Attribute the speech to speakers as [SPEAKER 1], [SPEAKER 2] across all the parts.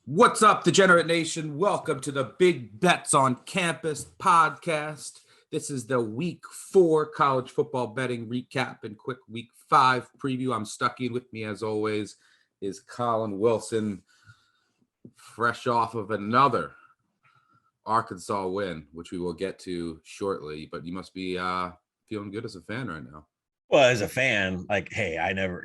[SPEAKER 1] What's up, Degenerate Nation? Welcome to the Big Bets on Campus podcast. This is the Week 4 college football betting recap and quick Week 5 preview. I'm Stuckey, and with me, as always, is Colin Wilson, fresh off of another Arkansas win, which we will get to shortly. But you must be feeling good as a fan right now.
[SPEAKER 2] Well, as a fan, hey, I never,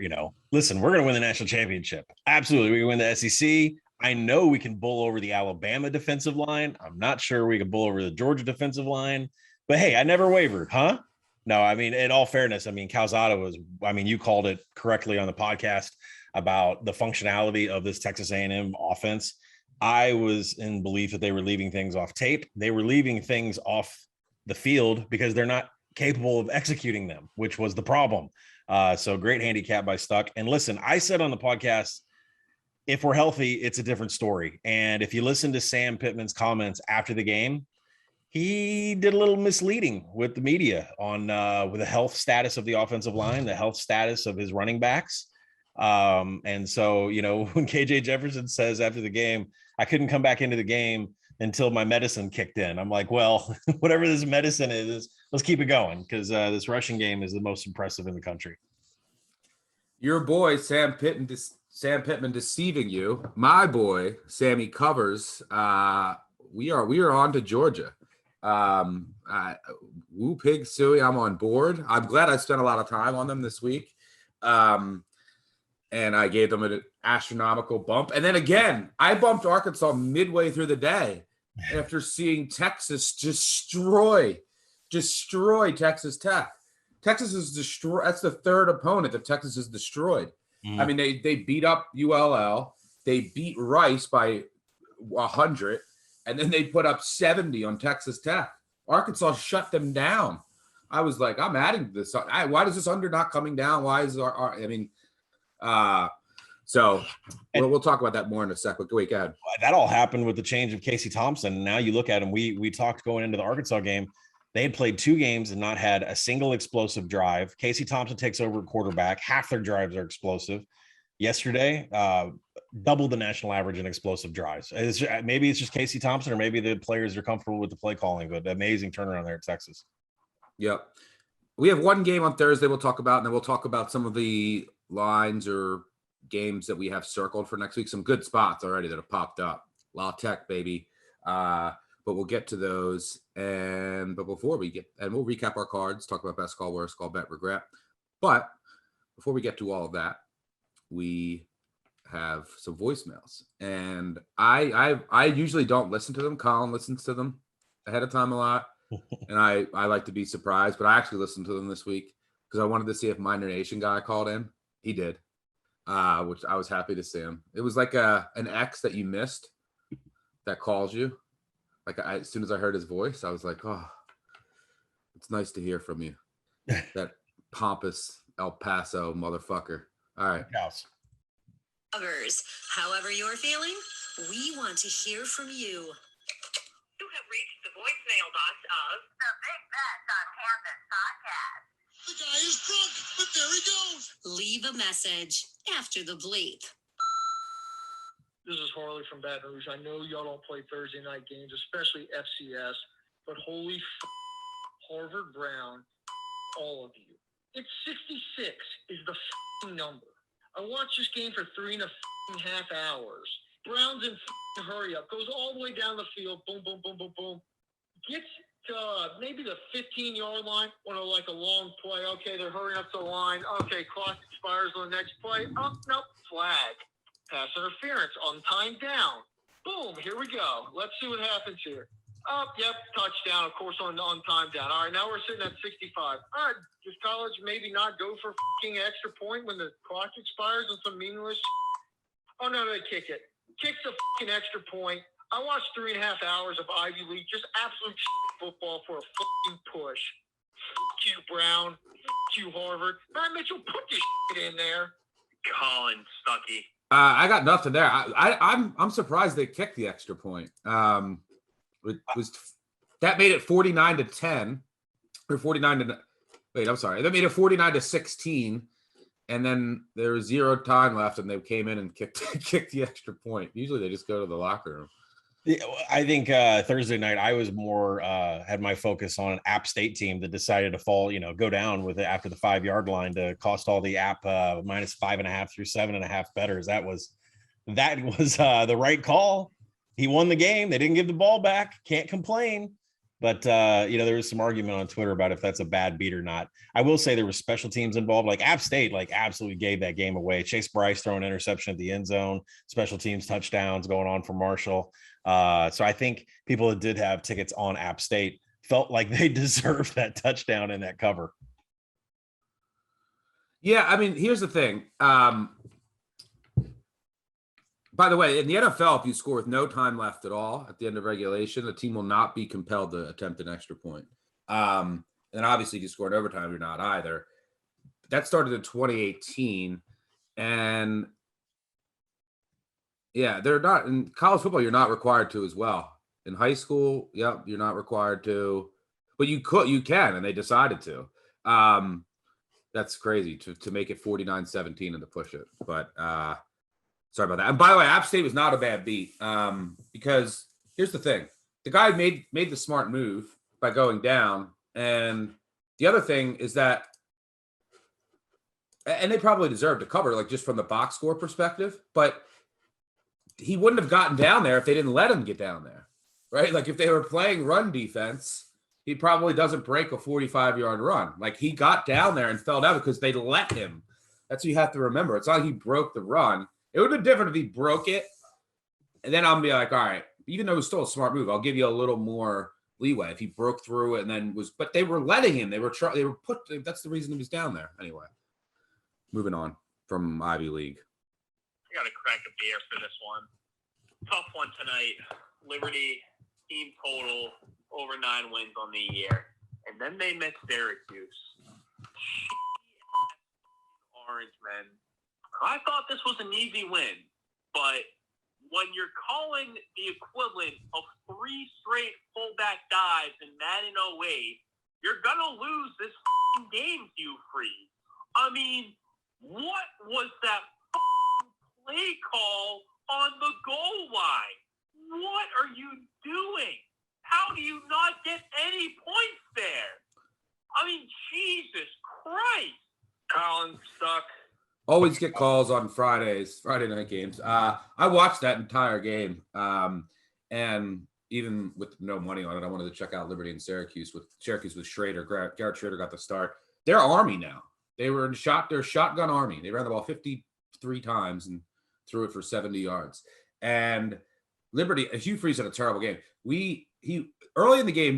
[SPEAKER 2] listen, we're going to win the national championship. Absolutely. We can win the SEC. I know we can bull over the Alabama defensive line. I'm not sure we can bull over the Georgia defensive line, but hey, I never wavered, huh? No, I mean, in all fairness, Calzada you called it correctly on the podcast about the functionality of this Texas A&M offense. I was in belief that they were leaving things off tape. They were leaving things off the field because they're not capable of executing them, which was the problem. So great handicap by Stuck. And listen, I said on the podcast, if we're healthy, it's a different story. And if you listen to Sam Pittman's comments after the game, he did a little misleading with the media on with the health status of the offensive line, the health status of his running backs. And so, when KJ Jefferson says after the game, I couldn't come back into the game until my medicine kicked in. I'm like, well, whatever this medicine is, let's keep it going because this rushing game is the most impressive in the country.
[SPEAKER 1] Your boy, Sam Pittman deceiving you. My boy, Sammy Covers. We are on to Georgia. Woo Pig Suey, I'm on board. I'm glad I spent a lot of time on them this week. And I gave them an astronomical bump. And then again, I bumped Arkansas midway through the day after seeing Texas destroy Texas Tech. Texas is destroyed. That's the third opponent that Texas has destroyed. Mm-hmm. I mean, they beat up ULL. They beat Rice by 100, and then they put up 70 on Texas Tech. Arkansas shut them down. I was like, I'm adding to this. Why is this under not coming down? Why is we'll talk about that more in a second. Wait, go ahead.
[SPEAKER 2] That all happened with the change of Casey Thompson. Now you look at him. We talked going into the Arkansas game. They had played 2 games and not had a single explosive drive. Casey Thompson takes over quarterback. Half their drives are explosive. Yesterday, doubled the national average in explosive drives. Maybe it's just Casey Thompson, or maybe the players are comfortable with the play calling, but amazing turnaround there at Texas.
[SPEAKER 1] Yep. We have one game on Thursday we'll talk about, and then we'll talk about some of the lines or games that we have circled for next week. Some good spots already that have popped up. La Tech, baby. But we'll get to those. But before we we'll recap our cards, talk about best call, worst call, bet, regret. But before we get to all of that, we have some voicemails. And I usually don't listen to them. Colin listens to them ahead of time a lot. And I like to be surprised, but I actually listened to them this week because I wanted to see if Minor Nation guy called in. He did, which I was happy to see him. It was like an ex that you missed that calls you. As soon as I heard his voice, I was like, oh, it's nice to hear from you. That pompous El Paso motherfucker. All right.
[SPEAKER 2] House.
[SPEAKER 3] However you're feeling, we want to hear from you.
[SPEAKER 4] You have reached the voicemail box of the Big Bets on Campus podcast.
[SPEAKER 5] The guy is drunk, but there he goes.
[SPEAKER 3] Leave a message after the bleep.
[SPEAKER 6] This is Harley from Baton Rouge. I know y'all don't play Thursday night games, especially FCS, but holy Harvard Brown, all of you. It's 66 is the number. I watched this game for 3.5 hours. Brown's in hurry up, goes all the way down the field, boom, boom, boom, boom, boom. Gets to maybe the 15-yard line on a long play. Okay, they're hurrying up to the line. Okay, clock expires on the next play. Oh, nope, flag. Pass interference on time down. Boom, here we go. Let's see what happens here. Oh, yep, touchdown, of course, on time down. All right, now we're sitting at 65. All right, does college maybe not go for extra point when the clock expires on some meaningless? Oh, no, they kick it. Kicks the extra point. I watched 3.5 hours of Ivy League, just absolute football for a push. You, Brown. You, Harvard. Matt Mitchell, put this in there.
[SPEAKER 4] Colin Stuckey.
[SPEAKER 1] I got nothing there. I'm surprised they kicked the extra point. It was that made it 49-10 or 49 to. Wait, I'm sorry. That made it 49-16. and then there was 0 time left, and they came in and kicked the extra point. Usually they just go to the locker room.
[SPEAKER 2] Yeah, I think Thursday night I was more had my focus on an App State team that decided to fall, go down with it after the 5-yard line to cost all the App minus 5.5 through 7.5 bettors. That was the right call. He won the game. They didn't give the ball back. Can't complain. But there was some argument on Twitter about if that's a bad beat or not. I will say there were special teams involved. Like App State, absolutely gave that game away. Chase Bryce throwing interception at the end zone, special teams touchdowns going on for Marshall. So I think people that did have tickets on App State felt like they deserved that touchdown and that cover.
[SPEAKER 1] Yeah, I mean, here's the thing. By the way, in the NFL, if you score with no time left at all at the end of regulation, the team will not be compelled to attempt an extra point. And then obviously, if you score in overtime, you're not either. That started in 2018. And yeah, they're not in college football. You're not required to as well. In high school, yep, you're not required to, but you can, and they decided to. That's crazy to make it 49-17 and to push it. But sorry about that. And by the way, App State was not a bad beat because here's the thing: the guy made the smart move by going down, and the other thing is that, and they probably deserved to cover, just from the box score perspective, but he wouldn't have gotten down there if they didn't let him get down there, right? If they were playing run defense, he probably doesn't break a 45-yard run. He got down there and fell down because they let him. That's what you have to remember. It's not like he broke the run. It would have been different if he broke it, and then I'll be like, all right, even though it was still a smart move, I'll give you a little more leeway if he broke through it and then but they were letting him. That's the reason he was down there. Anyway, moving on from Ivy League.
[SPEAKER 4] I got to crack a beer for this one. Tough one tonight. Liberty team total over 9 wins on the year, and then they met Syracuse. Orange men. I thought this was an easy win, but when you're calling the equivalent of 3 straight fullback dives in Madden 08, you're going to lose this game, Hugh Freeze. I mean, what was that play call on the goal line? What are you doing? How do you not get any points there? I mean, Jesus Christ.
[SPEAKER 6] Colin stuck.
[SPEAKER 1] Always get calls on Friday night games. I watched that entire game. And even with no money on it, I wanted to check out Liberty and Syracuse with Schrader. Garrett Schrader got the start. They're Army now. They were they're shotgun Army. They ran the ball 53 times and threw it for 70 yards. And Liberty, Hugh Freeze had a terrible game. Early in the game,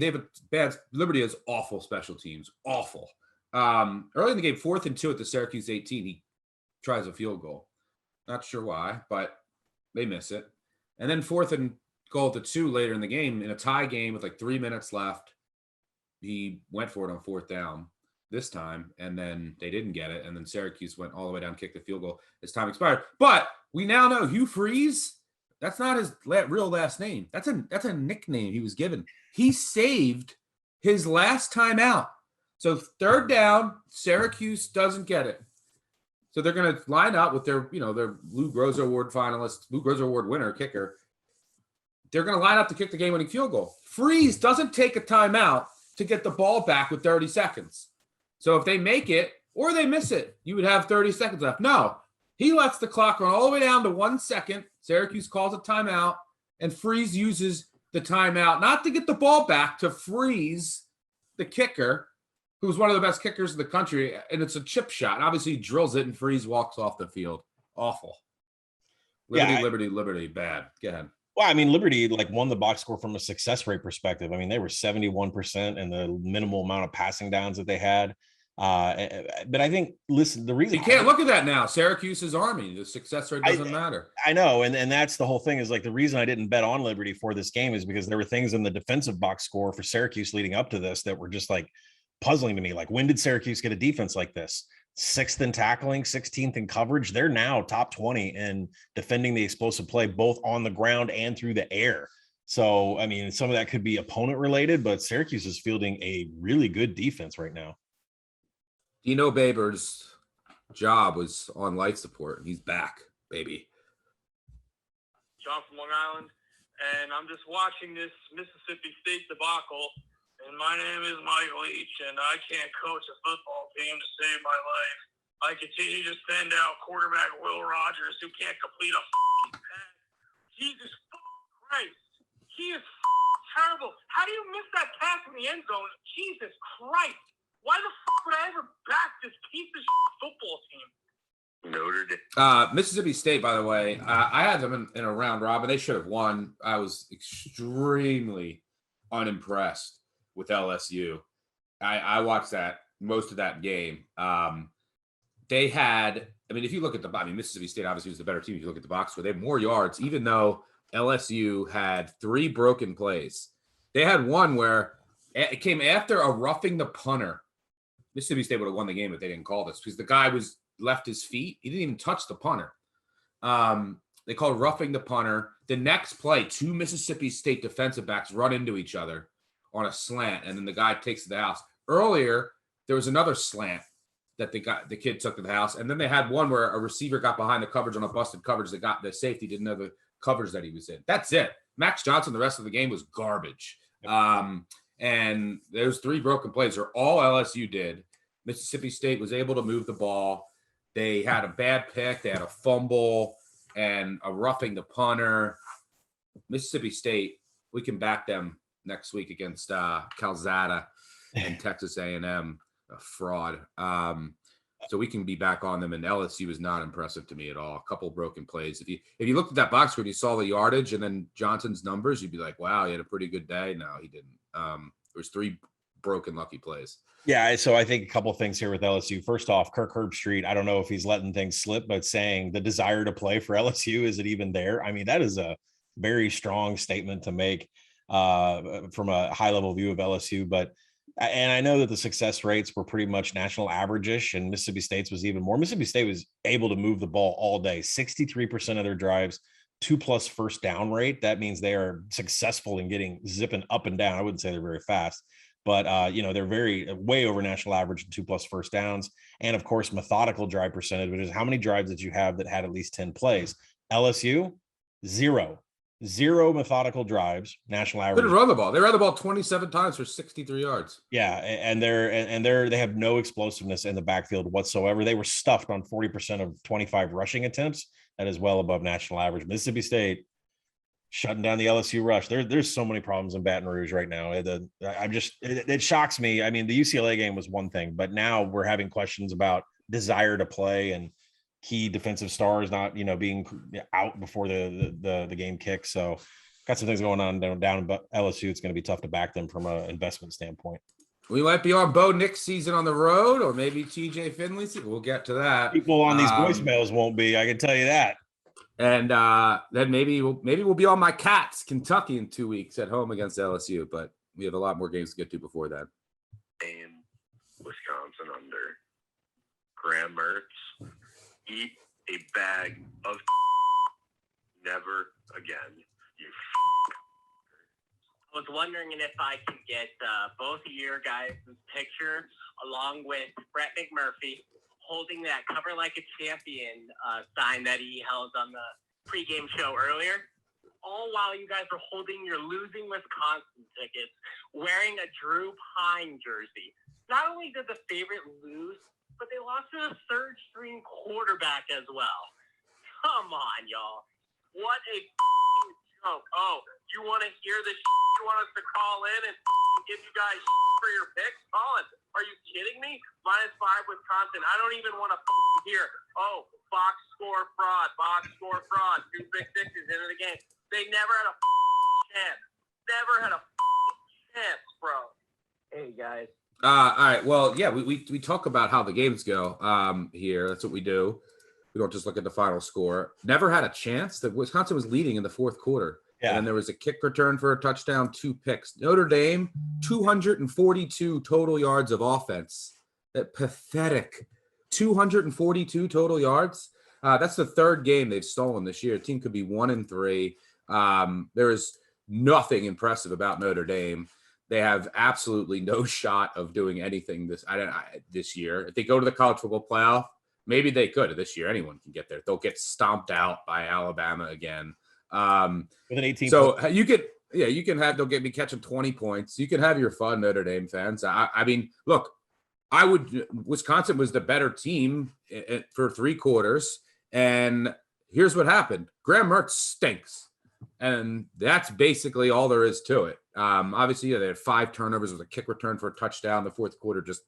[SPEAKER 1] Liberty has awful special teams. Awful. Early in the game, 4th and 2 at the Syracuse 18, he tries a field goal. Not sure why, but they miss it. And then 4th and goal to 2 later in the game, in a tie game with 3 minutes left, he went for it on 4th down this time, and then they didn't get it. And then Syracuse went all the way down, kicked the field goal as time expired. But we now know Hugh Freeze, that's not his real last name. That's a nickname he was given. He saved his last time out. So 3rd down, Syracuse doesn't get it. So they're going to line up with their Lou Groza Award finalist, Lou Groza Award winner, kicker. They're going to line up to kick the game-winning field goal. Freeze doesn't take a timeout to get the ball back with 30 seconds. So if they make it or they miss it, you would have 30 seconds left. No, he lets the clock run all the way down to 1 second. Syracuse calls a timeout, and Freeze uses the timeout not to get the ball back, to freeze the kicker, who's one of the best kickers in the country, and it's a chip shot. Obviously, he drills it, and Freeze walks off the field. Awful. Liberty, bad. Go ahead.
[SPEAKER 2] Well, I mean, Liberty won the box score from a success rate perspective. I mean, they were 71% in the minimal amount of passing downs that they had. But I think, listen, the reason
[SPEAKER 1] you can't look at that now. Syracuse is Army. The success rate doesn't matter.
[SPEAKER 2] I know. And that's the whole thing is the reason I didn't bet on Liberty for this game is because there were things in the defensive box score for Syracuse leading up to this that were just puzzling to me. When did Syracuse get a defense like this? 6th in tackling, 16th in coverage. They're now top 20 in defending the explosive play, both on the ground and through the air. So, I mean, some of that could be opponent related, but Syracuse is fielding a really good defense right now.
[SPEAKER 1] Dino Babers job was on life support, and he's back, baby.
[SPEAKER 4] John from Long Island, and I'm just watching this Mississippi State debacle. And my name is Mike Leach, and I can't coach a football team to save my life. I continue to send out quarterback Will Rogers, who can't complete a pass. Jesus Christ, he is terrible. How do you miss that pass in the end zone? Jesus Christ, why the would I ever back this piece of football team?
[SPEAKER 7] Notre Dame.
[SPEAKER 1] Mississippi State, by the way, I had them in a round robin. They should have won. I was extremely unimpressed with LSU. I watched most of that game. They had, if you look at Mississippi State obviously was the better team. If you look at the box score, they had more yards, even though LSU had 3 broken plays. They had one where it came after a roughing the punter. Mississippi State would have won the game if they didn't call this, because the guy left his feet. He didn't even touch the punter. They called roughing the punter. The next play, 2 Mississippi State defensive backs run into each other on a slant, and then the guy takes to the house. Earlier, there was another slant that the kid took to the house, and then they had one where a receiver got behind the coverage on a busted coverage that got the safety didn't know the coverage that he was in. That's it. Max Johnson, the rest of the game was garbage. And those 3 broken plays are all LSU did. Mississippi State was able to move the ball. They had a bad pick. They had a fumble and a roughing the punter. Mississippi State, we can back them next week against Calzada and Texas A&M, a fraud. So we can be back on them. And LSU was not impressive to me at all. A couple broken plays. If you looked at that box score and you saw the yardage and then Johnson's numbers, you'd be like, wow, he had a pretty good day. No, he didn't. There was 3 broken lucky plays.
[SPEAKER 2] Yeah, so I think a couple of things here with LSU. First off, Kirk Herbstreit, I don't know if he's letting things slip, but saying the desire to play for LSU, is it even there? That is a very strong statement to make from a high-level view of LSU. And I know that the success rates were pretty much national average-ish, and Mississippi State's was even more. Mississippi State was able to move the ball all day, 63% of their drives, 2+ first down rate. That means they are successful in zipping up and down. I wouldn't say they're very fast, but they're way over national average in 2+ first downs. And of course, methodical drive percentage, which is how many drives did you have that had at least 10 plays? LSU, 0 methodical drives, national average.
[SPEAKER 1] Couldn't run the ball. They ran the ball 27 times for 63 yards.
[SPEAKER 2] Yeah, and they have no explosiveness in the backfield whatsoever. They were stuffed on 40% of 25 rushing attempts. That is well above national average. Mississippi State shutting down the LSU rush. There's so many problems in Baton Rouge right now. It shocks me. The UCLA game was one thing, but now we're having questions about desire to play and key defensive stars not, being out before the game kicks. So got some things going on down in LSU. It's going to be tough to back them from an investment standpoint.
[SPEAKER 1] We might be on Bo Nix season on the road, or maybe TJ Finley. We'll get to that.
[SPEAKER 2] People on these voicemails won't be. I can tell you that.
[SPEAKER 1] And then maybe we'll be on my Cats, Kentucky, in 2 weeks at home against LSU. But we have a lot more games to get to before that.
[SPEAKER 7] And Wisconsin under Graham Mertz. Eat a bag of never again. You.
[SPEAKER 8] I was wondering if I could get both of your guys' picture along with Brett McMurphy holding that Cover Like a Champion sign that he held on the pregame show earlier, all while you guys were holding your losing Wisconsin tickets, wearing a Drew Pine jersey. Not only did the favorite lose, but they lost to a third-string quarterback as well. Come on, y'all. What a joke. Oh, you want to hear the you want us to call in and give you guys for your picks? Colin, are you kidding me? -5 Wisconsin. I don't even want to hear, oh, box score fraud. 2 big sixes into the game. They never had a chance. Never had a chance, bro.
[SPEAKER 4] Hey, guys.
[SPEAKER 1] All right. Well, yeah, we talk about how the games go here. That's what we do. We don't just look at the final score. Never had a chance. The Wisconsin was leading in the 4th quarter. Yeah. And then there was a kick return for a touchdown, 2 picks. Notre Dame, 242 total yards of offense. That pathetic. 242 total yards. That's the 3rd game they've stolen this year. The team could be 1-3. There is nothing impressive about Notre Dame. They have absolutely no shot of doing anything this year. If they go to the college football playoff, maybe they could this year. Anyone can get there. They'll get stomped out by Alabama again.
[SPEAKER 2] With an 18.
[SPEAKER 1] So you could, you can have, they'll be catching 20 points. You can have your fun, Notre Dame fans. I mean, look, Wisconsin was the better team for 3 quarters. And here's what happened. Graham Mertz stinks. And that's basically all there is to it. Obviously, they had 5 turnovers with a kick return for a touchdown. The fourth quarter just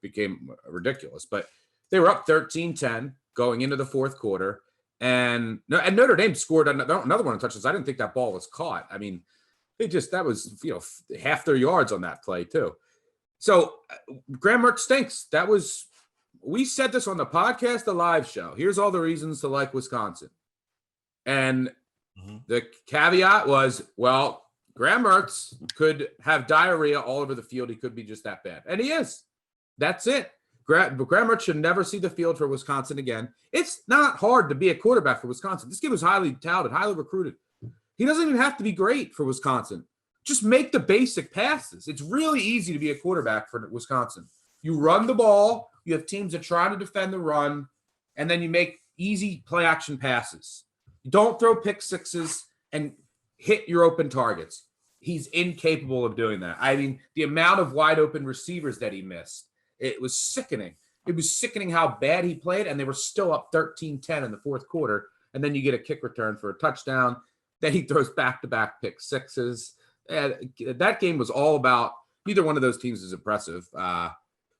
[SPEAKER 1] became ridiculous. But they were up 13-10 going into the fourth quarter. And Notre Dame scored another one of touchdowns. I didn't think that ball was caught. I mean, that was, half their yards on that play too. So Graham Mertz stinks. We said this on the podcast, the live show. Here's all the reasons to like Wisconsin. And the caveat was, well, Graham Mertz could have diarrhea all over the field. He could be just that bad. And he is. That's it. Graham Mertz should never see the field for Wisconsin again. It's not hard to be a quarterback for Wisconsin. This kid was highly touted, highly recruited. He doesn't even have to be great for Wisconsin. Just make the basic passes. It's really easy to be a quarterback for Wisconsin. You run the ball. You have teams that try to defend the run, and then you make easy play-action passes. Don't throw pick sixes and hit your open targets. He's incapable of doing that. I mean, the amount of wide-open receivers that he missed, it was sickening. It was sickening how bad he played, and they were still up 13-10 in the fourth quarter, and then you get a kick return for a touchdown. Then he throws back-to-back pick sixes. That game was all about – neither one of those teams is impressive.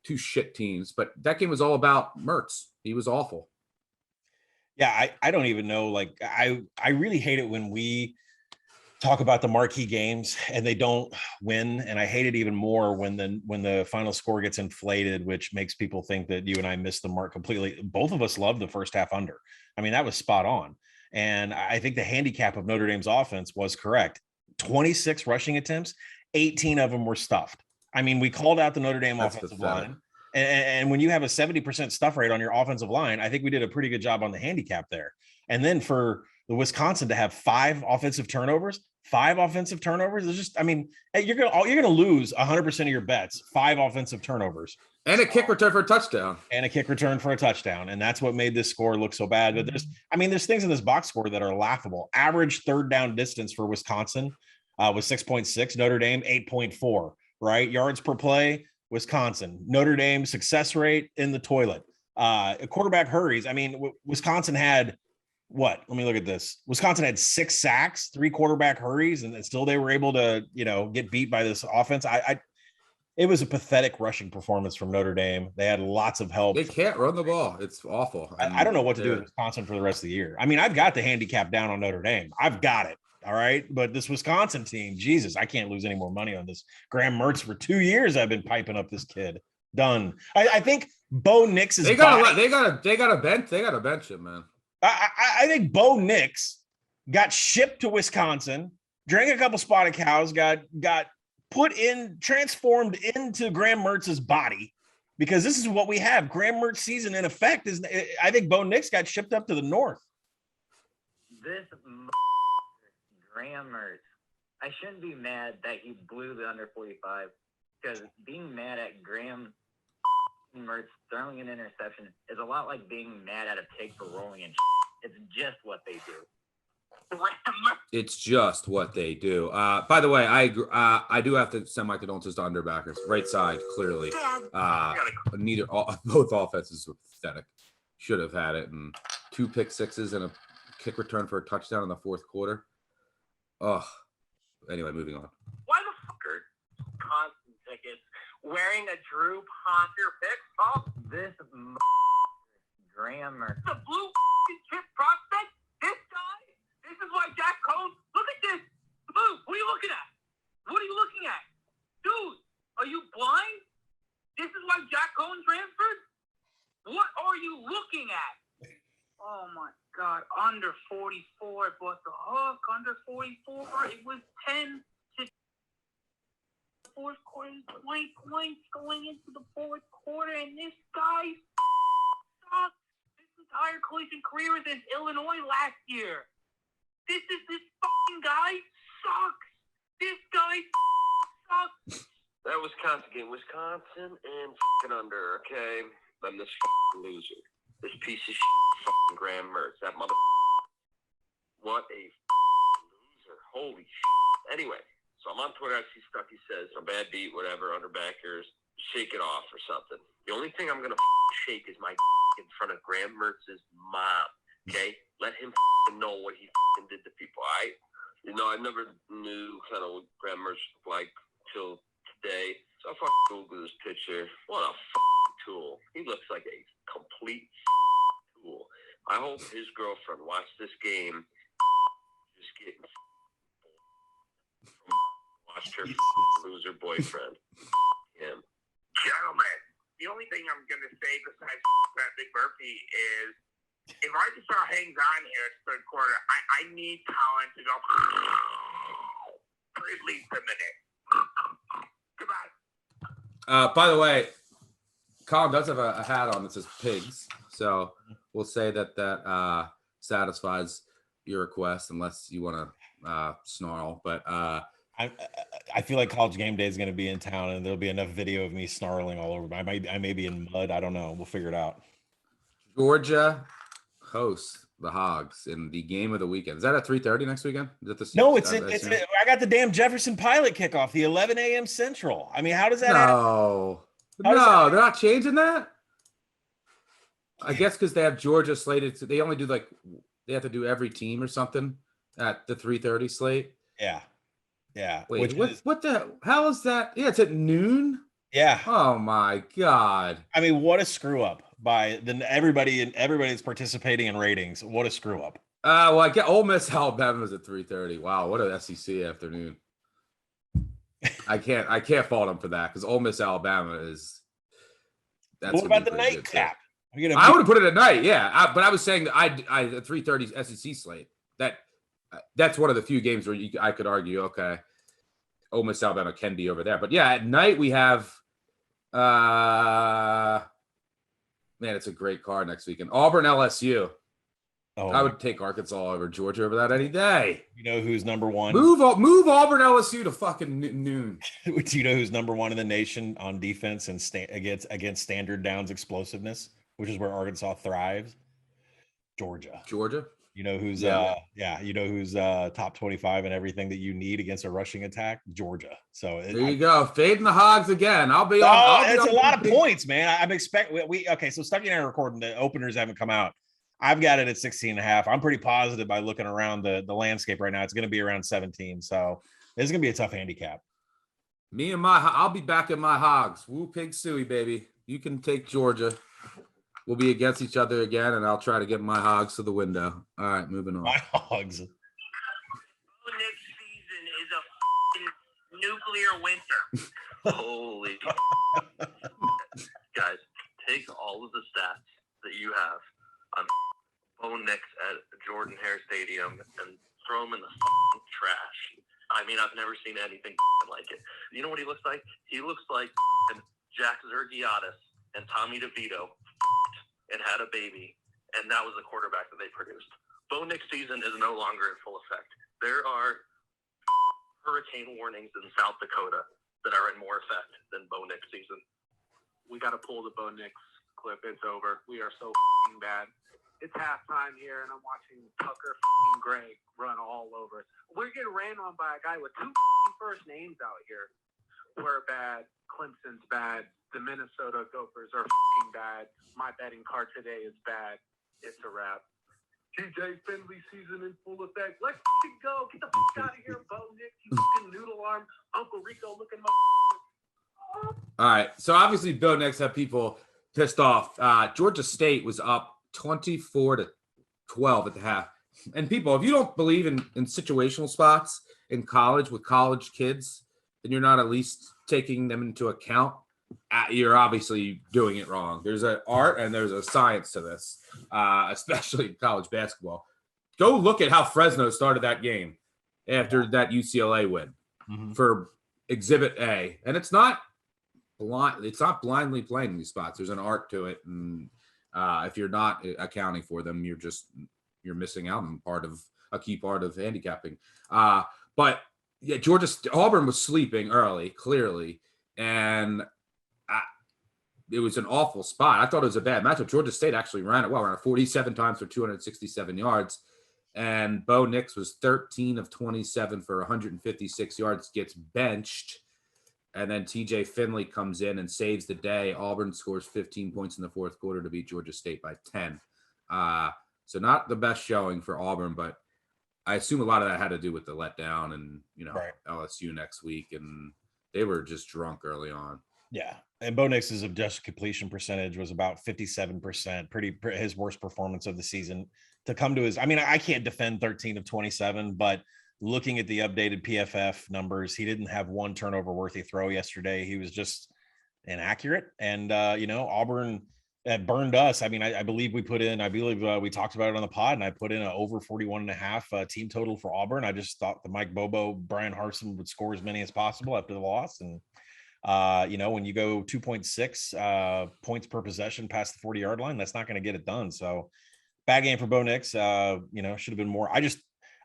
[SPEAKER 1] 2 shit teams. But that game was all about Mertz. He was awful.
[SPEAKER 2] Yeah, I don't even know. Like, I really hate it when we talk about the marquee games and they don't win. And I hate it even more when the final score gets inflated, which makes people think that you and I missed the mark completely. Both of us loved the first half under. I mean, that was spot on. And I think the handicap of Notre Dame's offense was correct. 26 rushing attempts, 18 of them were stuffed. I mean, we called out the Notre Dame offensive line. And when you have a 70% stuff rate on your offensive line, I think we did a pretty good job on the handicap there. And then for the Wisconsin to have 5 offensive turnovers, it's just, I mean, you're gonna lose 100% of your bets. 5 offensive turnovers
[SPEAKER 1] and a kick return for a touchdown.
[SPEAKER 2] And that's what made this score look so bad. But there's things in this box score that are laughable. Average third down distance for Wisconsin was 6.6. Notre Dame 8.4. Right, yards per play. Wisconsin, Notre Dame success rate in the toilet. Quarterback hurries. I mean, Wisconsin had what? Let me look at this. Wisconsin had 6 sacks, 3 quarterback hurries, and still they were able to, get beat by this offense. It was a pathetic rushing performance from Notre Dame. They had lots of help.
[SPEAKER 1] They can't run the ball. It's awful.
[SPEAKER 2] I don't know what to do with Wisconsin for the rest of the year. I mean, I've got the handicap down on Notre Dame. I've got it. All right. But this Wisconsin team, Jesus, I can't lose any more money on this. Graham Mertz, for 2 years, I've been piping up this kid. Done. I think Bo Nix is. They
[SPEAKER 1] gotta bench him, man.
[SPEAKER 2] I think Bo Nix got shipped to Wisconsin, drank a couple spotted cows, got transformed into Graham Mertz's body, because this is what we have. Graham Mertz season in effect is. I think Bo Nix got shipped up to the north.
[SPEAKER 9] This Graham Mertz, I shouldn't be mad that he blew the under 45, because being mad at Graham Mertz throwing an interception is a lot like being mad at a pig for rolling in. It's just what they do.
[SPEAKER 1] It's just what they do. By the way, I agree. I do have to send my condolences to underbackers. Right side, clearly. Both offenses were pathetic. Should have had it. And 2 pick sixes and a kick return for a touchdown in the fourth quarter. Oh, anyway, moving on.
[SPEAKER 8] Why the fucker constant tickets wearing a Drew Ponder pick? Oh,
[SPEAKER 9] this Graham Mertz,
[SPEAKER 8] the blue chip prospect. This guy. This is why Jack Cohn. Look at this. Blue. What are you looking at? What are you looking at, dude? Are you blind? This is why Jack Cohn transferred. What are you looking at? Oh my God, under 44, but the hook under 44, it was 10 to fourth quarter, 20 points going into the fourth quarter, and this guy sucks. This entire collision career is in Illinois last year. This fucking guy sucks. This guy sucks.
[SPEAKER 7] That Wisconsin game, Wisconsin and fucking under, okay? I'm this fucking loser. This piece of fucking Graham Mertz. That mother. What a loser. Holy shit. Anyway, so I'm on Twitter. I see stuff he says. A bad beat, whatever, underbackers. Shake it off or something. The only thing I'm going to shake is my in front of Graham Mertz's mom. Okay? Let him know what he did to people. I never knew kind of what Graham Mertz was like till today. So I Googled his picture. What a tool. He looks like a complete tool. I hope his girlfriend watched this game. Just getting watched her loser boyfriend. Him.
[SPEAKER 10] Gentlemen, the only thing I'm going to say besides Big Murphy is if Arkansas hangs on here at third quarter, I need Colin to go for at least a minute. Goodbye.
[SPEAKER 1] By the way, Colin does have a hat on that says pigs. So we'll say that satisfies your request unless you want to snarl. But
[SPEAKER 2] I feel like College Game Day is going to be in town, and there'll be enough video of me snarling all over. I may be in mud. I don't know. We'll figure it out.
[SPEAKER 1] Georgia hosts the Hogs in the game of the weekend. Is that at 3:30 next weekend? Is that the
[SPEAKER 2] No, I got the damn Jefferson Pilot kickoff, the 11 a.m. Central. I mean, how does that happen?
[SPEAKER 1] No, they're not changing that. I guess because they have Georgia slated. They only do they have to do every team or something at the 3:30 slate.
[SPEAKER 2] Yeah.
[SPEAKER 1] Wait, what the hell is that? Yeah, it's at noon.
[SPEAKER 2] Yeah.
[SPEAKER 1] Oh my God.
[SPEAKER 2] I mean, what a screw up by everybody that's participating in ratings. What a screw up.
[SPEAKER 1] Well, I get Ole Miss Alabama is at 3:30. Wow, what an SEC afternoon. I can't fault them for that because Ole Miss Alabama is.
[SPEAKER 2] What about the nightcap?
[SPEAKER 1] I would have put it at night, yeah. But I was saying that I the 3:30 SEC slate. That's one of the few games where I could argue, okay, Ole Miss Alabama can be over there. But yeah, at night we have, man, it's a great card next weekend. Auburn LSU. Oh, I would take Arkansas over Georgia over that any day.
[SPEAKER 2] You know who's number one?
[SPEAKER 1] Move Auburn LSU to fucking noon.
[SPEAKER 2] Do you know who's number one in the nation on defense and against standard downs explosiveness, which is where Arkansas thrives? Georgia. You know who's who's top 25 and everything that you need against a rushing attack? Georgia. So
[SPEAKER 1] there you go. Fading the Hogs again.
[SPEAKER 2] It's a lot of points, man. I'm expecting so Stuckey and I are recording. The openers haven't come out. I've got it at 16.5. I'm pretty positive by looking around the landscape right now. It's going to be around 17. So this is going to be a tough handicap.
[SPEAKER 1] I'll be back in my Hogs. Woo pig suey, baby. You can take Georgia. We'll be against each other again, and I'll try to get my Hogs to the window. All right, moving on.
[SPEAKER 2] My Hogs.
[SPEAKER 10] Next season is a nuclear winter.
[SPEAKER 7] Holy. Guys, take all of the stats that you have on Bo Nix at Jordan Hare Stadium and throw them in the trash. I mean, I've never seen anything like it. You know what he looks like? He looks like Jack Zergiadis and Tommy DeVito and had a baby, and that was the quarterback that they produced. Bo Nix season is no longer in full effect. There are hurricane warnings in South Dakota that are in more effect than Bo Nix season.
[SPEAKER 11] We got to pull the Bo Nix clip. It's over. We are so bad. It's halftime here, and I'm watching Tucker Gray run all over. We're getting ran on by a guy with two first names out here. We're bad. Clemson's bad. The Minnesota Gophers are bad. My betting card today is bad. It's a wrap. TJ Finley season in full effect. Let's go. Get the out of here, Bo Nix. You fucking noodle arm, Uncle Rico looking.
[SPEAKER 1] All right. So obviously, Bo Nix had people pissed off. Georgia State was up 24-12 at the half. And people, if you don't believe in situational spots in college with college kids, then you're not at least taking them into account. You're obviously doing it wrong. There's an art and there's a science to this, especially in college basketball. Go look at how Fresno started that game after that UCLA win for Exhibit A. And it's not blind. It's not blindly playing these spots. There's an art to it. And if you're not accounting for them, you're missing out on a key part of handicapping. But yeah, Auburn was sleeping early, clearly. And it was an awful spot. I thought it was a bad matchup. Georgia State actually ran it well, ran 47 times for 267 yards. And Bo Nix was 13 of 27 for 156 yards, gets benched. And then TJ Finley comes in and saves the day. Auburn scores 15 points in the fourth quarter to beat Georgia State by 10. So not the best showing for Auburn, but I assume a lot of that had to do with the letdown and, LSU next week. And they were just drunk early on.
[SPEAKER 2] Yeah. And Bo Nix's adjusted completion percentage was about 57%, pretty his worst performance of the season. To come to I can't defend 13 of 27, but looking at the updated PFF numbers, he didn't have one turnover worthy throw yesterday. He was just inaccurate. And, Auburn burned us. I believe we we talked about it on the pod, and I put in an over 41.5 team total for Auburn. I just thought the Mike Bobo, Brian Harsin would score as many as possible after the loss. And, when you go 2.6 points per possession past the 40-yard line, that's not going to get it done. So bad game for Bo Nix. Should have been more.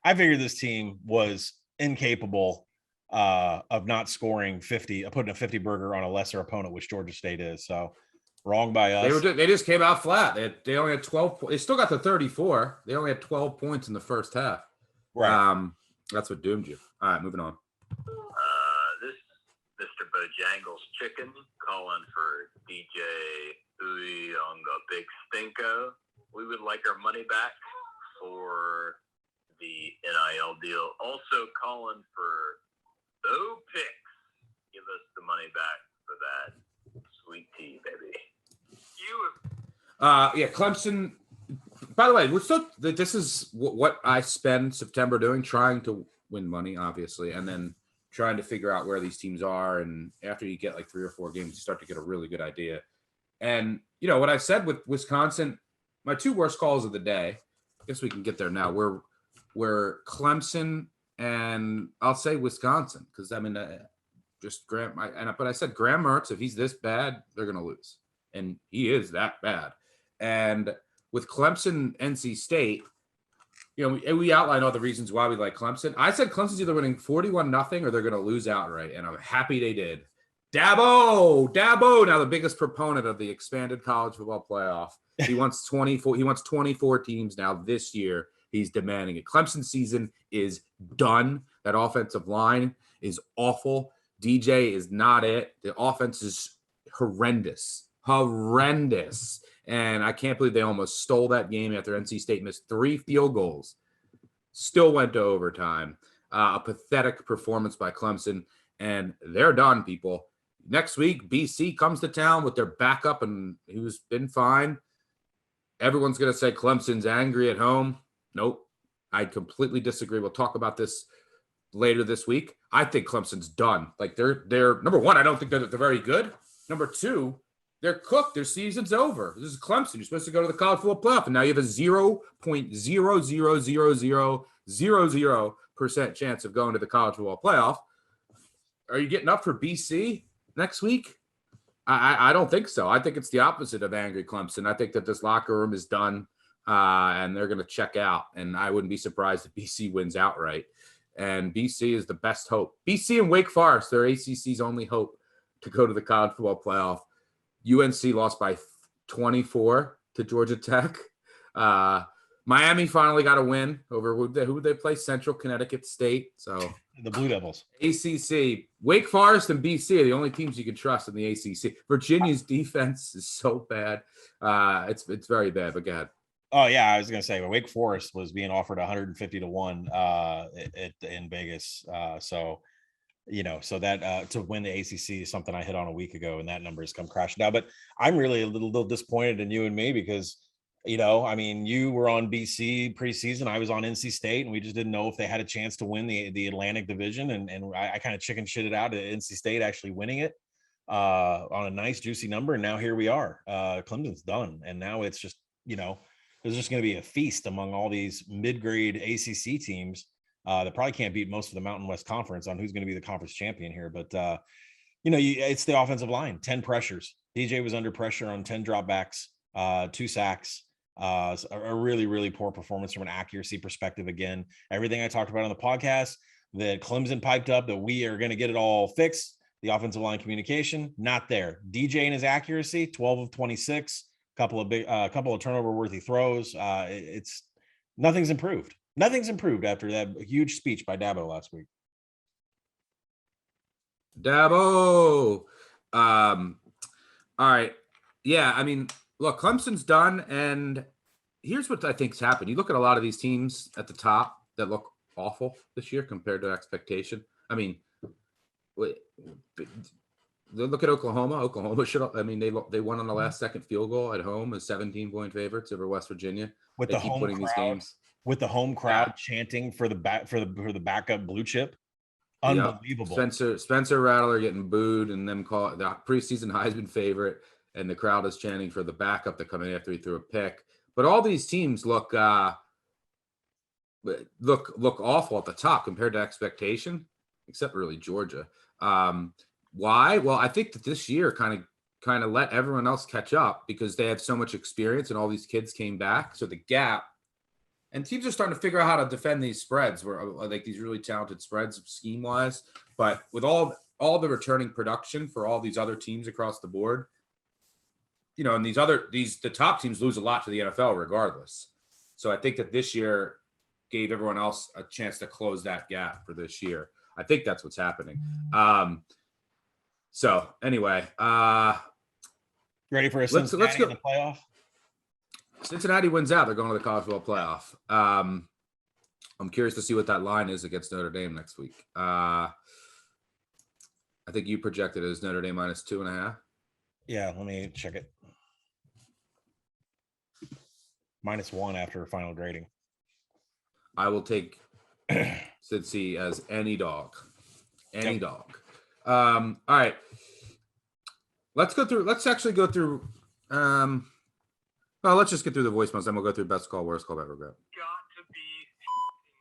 [SPEAKER 2] I figured this team was incapable of not scoring 50, putting a 50 burger on a lesser opponent, which Georgia State is. So wrong by us.
[SPEAKER 1] They just came out flat. They only had 12. They still got the 34. They only had 12 points in the first half.
[SPEAKER 2] Right.
[SPEAKER 1] That's what doomed you. All right, moving on.
[SPEAKER 12] This Mr. Bojangles Chicken calling for DJ Uy on the Big Stinko. We would like our money back for the NIL deal. Also calling for Bo Picks. Give us the money back for that sweet tea, baby.
[SPEAKER 1] Clemson. By the way, this is what I spend September doing, trying to win money, obviously, and then trying to figure out where these teams are. And after you get like 3 or 4 games, you start to get a really good idea. And what I said with Wisconsin, my 2 worst calls of the day, I guess we can get there now, were Clemson and I'll say Wisconsin, because just Graham. But I said Graham Mertz, if he's this bad, they're going to lose, and he is that bad. And with Clemson-NC State, we outlined all the reasons why we like Clemson. I said Clemson's either winning 41-0 or they're going to lose outright, and I'm happy they did. Dabo, now the biggest proponent of the expanded college football playoff. He wants 24. He wants 24 teams now this year. He's demanding it. Clemson season is done. That offensive line is awful. DJ is not it. The offense is horrendous. And I can't believe they almost stole that game after NC State missed 3 field goals. Still went to overtime. A pathetic performance by Clemson, and they're done, people. Next week, BC comes to town with their backup, and who's been fine. Everyone's going to say Clemson's angry at home. Nope. I completely disagree. We'll talk about this later this week. I think Clemson's done. Like they're number one, I don't think they're very good. Number 2, they're cooked. Their season's over. This is Clemson. You're supposed to go to the college football playoff, and now you have a 0.0000000% chance of going to the college football playoff. Are you getting up for BC next week? I don't think so. I think it's the opposite of angry Clemson. I think that this locker room is done, and they're going to check out. And I wouldn't be surprised if BC wins outright. And BC is the best hope. BC and Wake Forest, they're ACC's only hope to go to the college football playoff. UNC lost by 24 to Georgia Tech. Miami finally got a win over who they play? Central Connecticut State. So
[SPEAKER 2] the Blue Devils.
[SPEAKER 1] ACC, Wake Forest and BC are the only teams you can trust in the ACC. Virginia's defense is so bad. It's very bad, but go ahead.
[SPEAKER 2] Oh, yeah, I was going to say, Wake Forest was being offered 150 to 1 in Vegas. So that to win the ACC is something I hit on a week ago, and that number has come crashing down. But I'm really a little disappointed in you and me because, you were on BC preseason. I was on NC State, and we just didn't know if they had a chance to win the Atlantic Division. And I kind of chicken shitted out at NC State actually winning it on a nice, juicy number. And now here we are. Clemson's done. And now it's just, there's just going to be a feast among all these mid-grade ACC teams that probably can't beat most of the Mountain West Conference on who's going to be the conference champion here. But, it's the offensive line, 10 pressures. DJ was under pressure on 10 dropbacks, 2 sacks, a really, really poor performance from an accuracy perspective. Again, everything I talked about on the podcast that Clemson piped up that we are going to get it all fixed. The offensive line communication, not there. DJ and his accuracy, 12 of 26, couple of turnover-worthy throws. It's nothing's improved. Nothing's improved after that huge speech by Dabo last week.
[SPEAKER 1] Dabo. All right. Yeah, I mean, look, Clemson's done, and here's what I think's happened. You look at a lot of these teams at the top that look awful this year compared to expectation. I mean, look at Oklahoma. Oklahoma should. I mean, they won on the last second field goal at home as 17-point favorites over West Virginia.
[SPEAKER 2] With
[SPEAKER 1] they
[SPEAKER 2] the
[SPEAKER 1] keep
[SPEAKER 2] home
[SPEAKER 1] winning
[SPEAKER 2] crowd,
[SPEAKER 1] these games.
[SPEAKER 2] with the home crowd chanting for the backup blue chip. Unbelievable.
[SPEAKER 1] Yep. Spencer Rattler getting booed and them call the preseason Heisman favorite, and the crowd is chanting for the backup to come in after he threw a pick. But all these teams look awful at the top compared to expectation, except really Georgia. Why? Well, I think that this year kind of let everyone else catch up because they have so much experience and all these kids came back. So the gap, and teams are starting to figure out how to defend these spreads, where like these really talented spreads scheme wise. But with all the returning production for all these other teams across the board, you know, and the top teams lose a lot to the NFL regardless. So I think that this year gave everyone else a chance to close that gap for this year. I think that's what's happening. So anyway,
[SPEAKER 2] ready for a Cincinnati in the playoff?
[SPEAKER 1] Cincinnati wins out. They're going to the college football playoff. I'm curious to see what that line is against Notre Dame next week. I think you projected it as Notre Dame minus 2.5.
[SPEAKER 2] Yeah, let me check it. -1 after final grading.
[SPEAKER 1] I will take Cincy as any dog. Any dog. All right. Let's actually go through. Well, let's just get through the voicemails, then we'll go through best call, worst call, ever go.
[SPEAKER 6] Got to be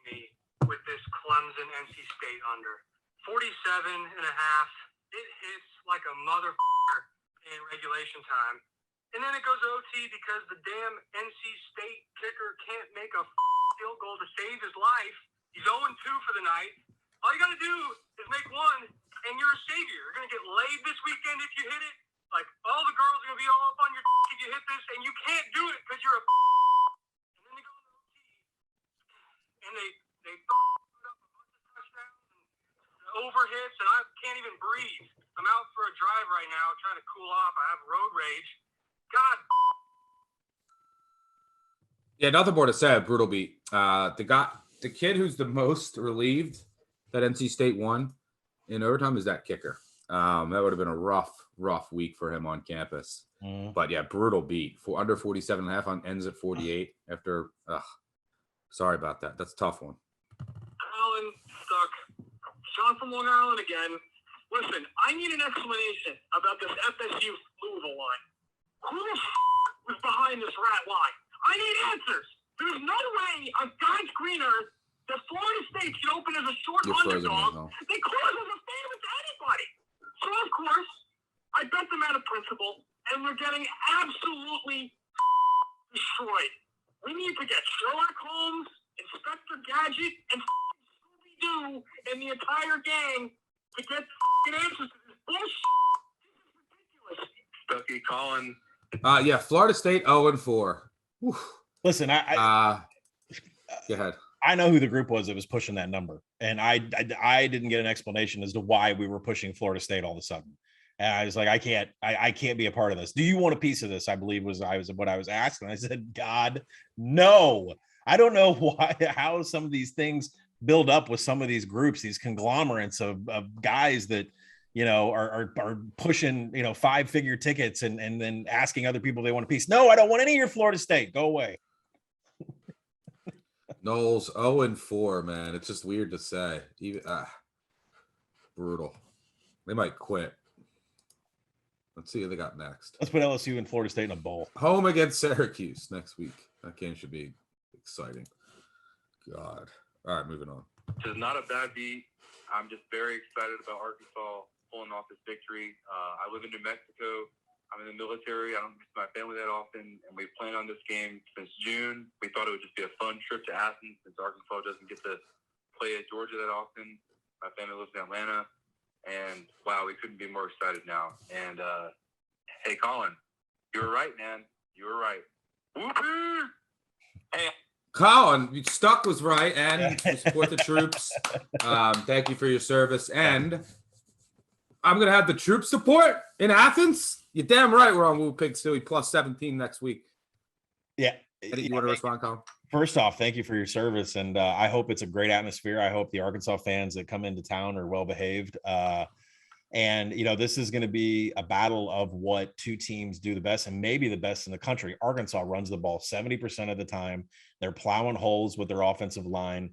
[SPEAKER 6] me with this Clemson-NC State under 47.5. It hits like a motherfucker in regulation time, and then it goes OT because the damn NC State kicker can't make a field goal to save his life. He's 0-2 for the night. All you got to do is make one, and you're a savior. You're going to get laid this weekend if you hit it. Like, all the girls are going to be all up on your if you hit this, and you can't do it because you're a and then they go to OT, and they put up a bunch of touchdowns and overhits, and I can't even breathe. I'm out for a drive right now trying to cool off. I have road rage. God.
[SPEAKER 1] Yeah, nothing more to say. Brutal beat. The kid who's the most relieved that NC State won in overtime is that kicker. That would have been a rough week for him on campus. But yeah, brutal beat. For under 47.5 on ends at 48 after. Sorry about that. That's a tough one.
[SPEAKER 6] Colin stuck. Sean from Long Island again. Listen, I need an explanation about this FSU Louisville line. Who the was behind this rat line? I need answers. There's no way on God's green earth that Florida State should open as a short underdog. They close as a favorite to anybody. So, of course, I bet them out of principle, and we're getting absolutely destroyed. We need to get Sherlock Holmes, Inspector Gadget, and Scooby-Doo and the entire gang to get answers to this bullshit. This is ridiculous.
[SPEAKER 11] Stucky Colin.
[SPEAKER 1] Yeah, Florida State 0-4. Whew.
[SPEAKER 2] Listen,
[SPEAKER 1] go ahead.
[SPEAKER 2] I know who the group was that was pushing that number, and I didn't get an explanation as to why we were pushing Florida State all of a sudden. And I was like, I can't be a part of this. Do you want a piece of this? I believe was what I was asked, and I said, God, no. I don't know how some of these things build up with some of these groups, these conglomerates of guys that are pushing 5-figure tickets and then asking other people they want a piece. No, I don't want any of your Florida State. Go away.
[SPEAKER 1] Knowles 0-4, man. It's just weird to say. Brutal. They might quit. Let's see who they got next.
[SPEAKER 2] Let's put LSU and Florida State in a bowl.
[SPEAKER 1] Home against Syracuse next week. That game should be exciting. God. All right, moving on.
[SPEAKER 13] This is not a bad beat. I'm just very excited about Arkansas pulling off this victory. I live in New Mexico. I'm in the military. I don't visit my family that often, and we planned on this game since June. We thought it would just be a fun trip to Athens since Arkansas doesn't get to play at Georgia that often. My family lives in Atlanta. And wow, we couldn't be more excited now. And hey, Colin, you were right, man. You were right. Whoopee! Hey,
[SPEAKER 1] Colin, Stuck was right, and you support the troops. Thank you for your service. And I'm going to have the troop support in Athens. You're damn right we're on Woo Pig Stewie plus 17 next week.
[SPEAKER 2] Yeah.
[SPEAKER 1] You want to respond, Colin?
[SPEAKER 2] First off, thank you for your service. And I hope it's a great atmosphere. I hope the Arkansas fans that come into town are well behaved. And, this is going to be a battle of what two teams do the best and maybe the best in the country. Arkansas runs the ball 70% of the time. They're plowing holes with their offensive line.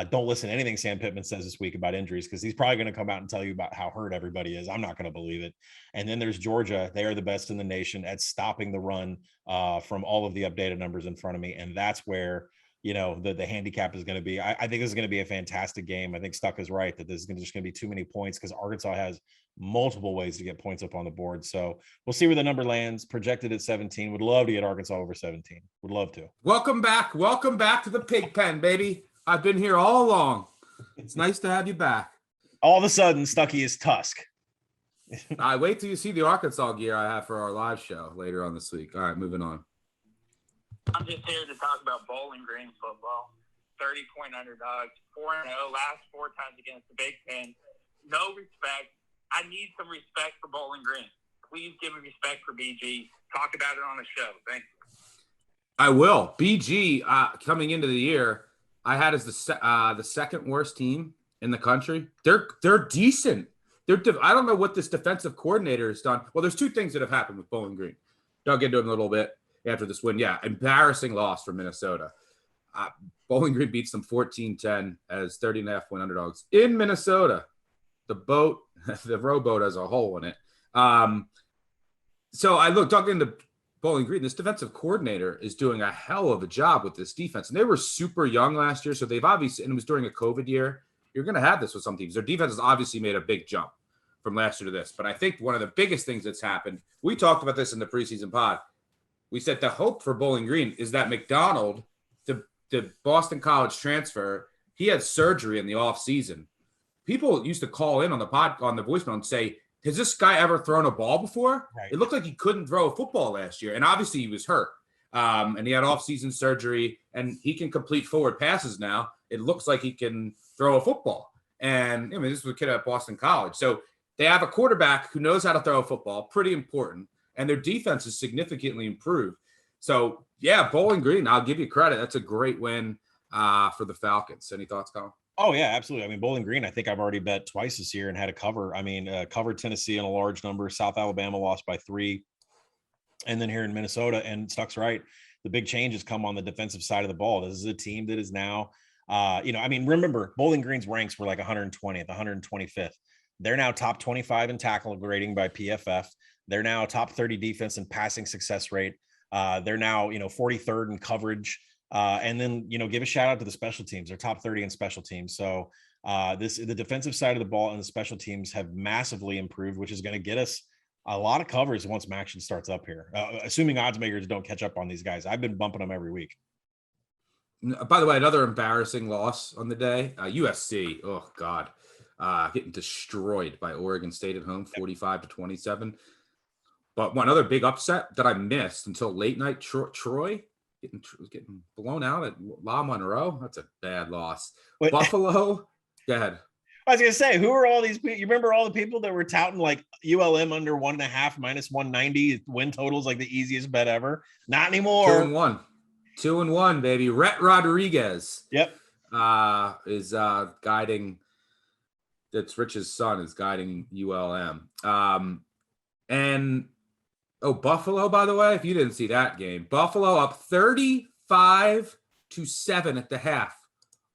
[SPEAKER 2] Don't listen to anything Sam Pittman says this week about injuries, because he's probably going to come out and tell you about how hurt everybody is. I'm not going to believe it. And then there's Georgia. They are the best in the nation at stopping the run from all of the updated numbers in front of me. And that's where, the handicap is going to be. I think this is going to be a fantastic game. I think Stuck is right that this is just going to be too many points, because Arkansas has multiple ways to get points up on the board. So we'll see where the number lands. Projected at 17. Would love to get Arkansas over 17. Would love to.
[SPEAKER 1] Welcome back. Welcome back to the pig pen, baby. I've been here all along. It's nice to have you back.
[SPEAKER 2] All of a sudden, Stucky is Tusk.
[SPEAKER 1] I wait till you see the Arkansas gear I have for our live show later on this week. All right, moving on.
[SPEAKER 10] I'm just here to talk about Bowling Green football. 30-point underdogs, 4-0, last 4 times against the Big Ten. No respect. I need some respect for Bowling Green. Please give me respect for BG. Talk about it on the show. Thank you.
[SPEAKER 1] I will. BG coming into the year, I had as the second worst team in the country. They're decent. I don't know what this defensive coordinator has done. Well, there's 2 things that have happened with Bowling Green. I'll get into it in a little bit after this win. Yeah, embarrassing loss for Minnesota. Bowling Green beats them 14-10 as 30.5-point underdogs in Minnesota. The rowboat has a hole in it. So I talking to Bowling Green, this defensive coordinator is doing a hell of a job with this defense. And they were super young last year, so they've obviously, and it was during a COVID year. You're going to have this with some teams. Their defense has obviously made a big jump from last year to this. But I think one of the biggest things that's happened, we talked about this in the preseason pod. We said the hope for Bowling Green is that McDonald, the Boston College transfer, he had surgery in the offseason. People used to call in on the voicemail and say, has this guy ever thrown a ball before? Right. It looked like he couldn't throw a football last year. And obviously he was hurt. And he had off-season surgery, and he can complete forward passes now. It looks like he can throw a football. And this was a kid at Boston College. So they have a quarterback who knows how to throw a football, pretty important. And their defense is significantly improved. So, yeah, Bowling Green, I'll give you credit. That's a great win for the Falcons. Any thoughts, Colin?
[SPEAKER 2] Oh, yeah, absolutely. Bowling Green, I think I've already bet twice this year and had a cover. Covered Tennessee in a large number. South Alabama lost by 3. And then here in Minnesota, and Stuck's right, the big change has come on the defensive side of the ball. This is a team that is now, remember, Bowling Green's ranks were like 120th, 125th. They're now top 25 in tackle grading by PFF. They're now top 30 defense and passing success rate. They're now, 43rd in coverage. And then, give a shout out to the special teams. They're top 30 in special teams. So the defensive side of the ball and the special teams have massively improved, which is going to get us a lot of covers once action starts up here, assuming odds makers don't catch up on these guys. I've been bumping them every week.
[SPEAKER 1] By the way, another embarrassing loss on the day. USC, oh God, getting destroyed by Oregon State at home, 45-27. But one other big upset that I missed until late night, Troy getting blown out at La Monroe. That's a bad loss. Wait. Buffalo, go ahead.
[SPEAKER 2] I was going to say, who are all these people? You remember all the people that were touting like ULM under 1.5 minus 190 win totals, like the easiest bet ever? Not anymore.
[SPEAKER 1] 2-1, baby. Rhett Rodriguez.
[SPEAKER 2] Yep.
[SPEAKER 1] Is guiding. That's Rich's son is guiding ULM. Buffalo, by the way, if you didn't see that game, Buffalo up 35-7 at the half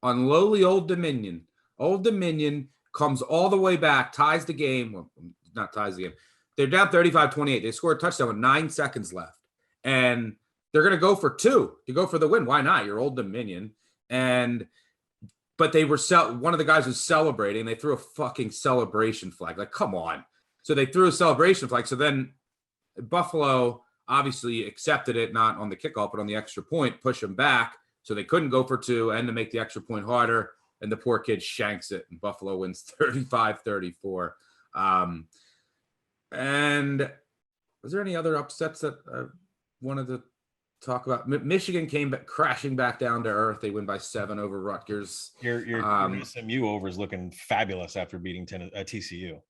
[SPEAKER 1] on lowly Old Dominion. Old Dominion comes all the way back, ties the game. Well, not ties the game. They're down 35-28. They scored a touchdown with 9 seconds left. And they're going to go for 2 to go for the win. Why not? You're Old Dominion. But they were one of the guys was celebrating. They threw a fucking celebration flag. Like, come on. So they threw a celebration flag. So then Buffalo obviously accepted it, not on the kickoff, but on the extra point, push them back. So they couldn't go for 2 and to make the extra point harder. And the poor kid shanks it, and Buffalo wins 35-34. And was there any other upsets that I wanted to talk about? Michigan came back, crashing back down to earth. They win by 7 over Rutgers.
[SPEAKER 2] Your SMU over is looking fabulous after beating TCU.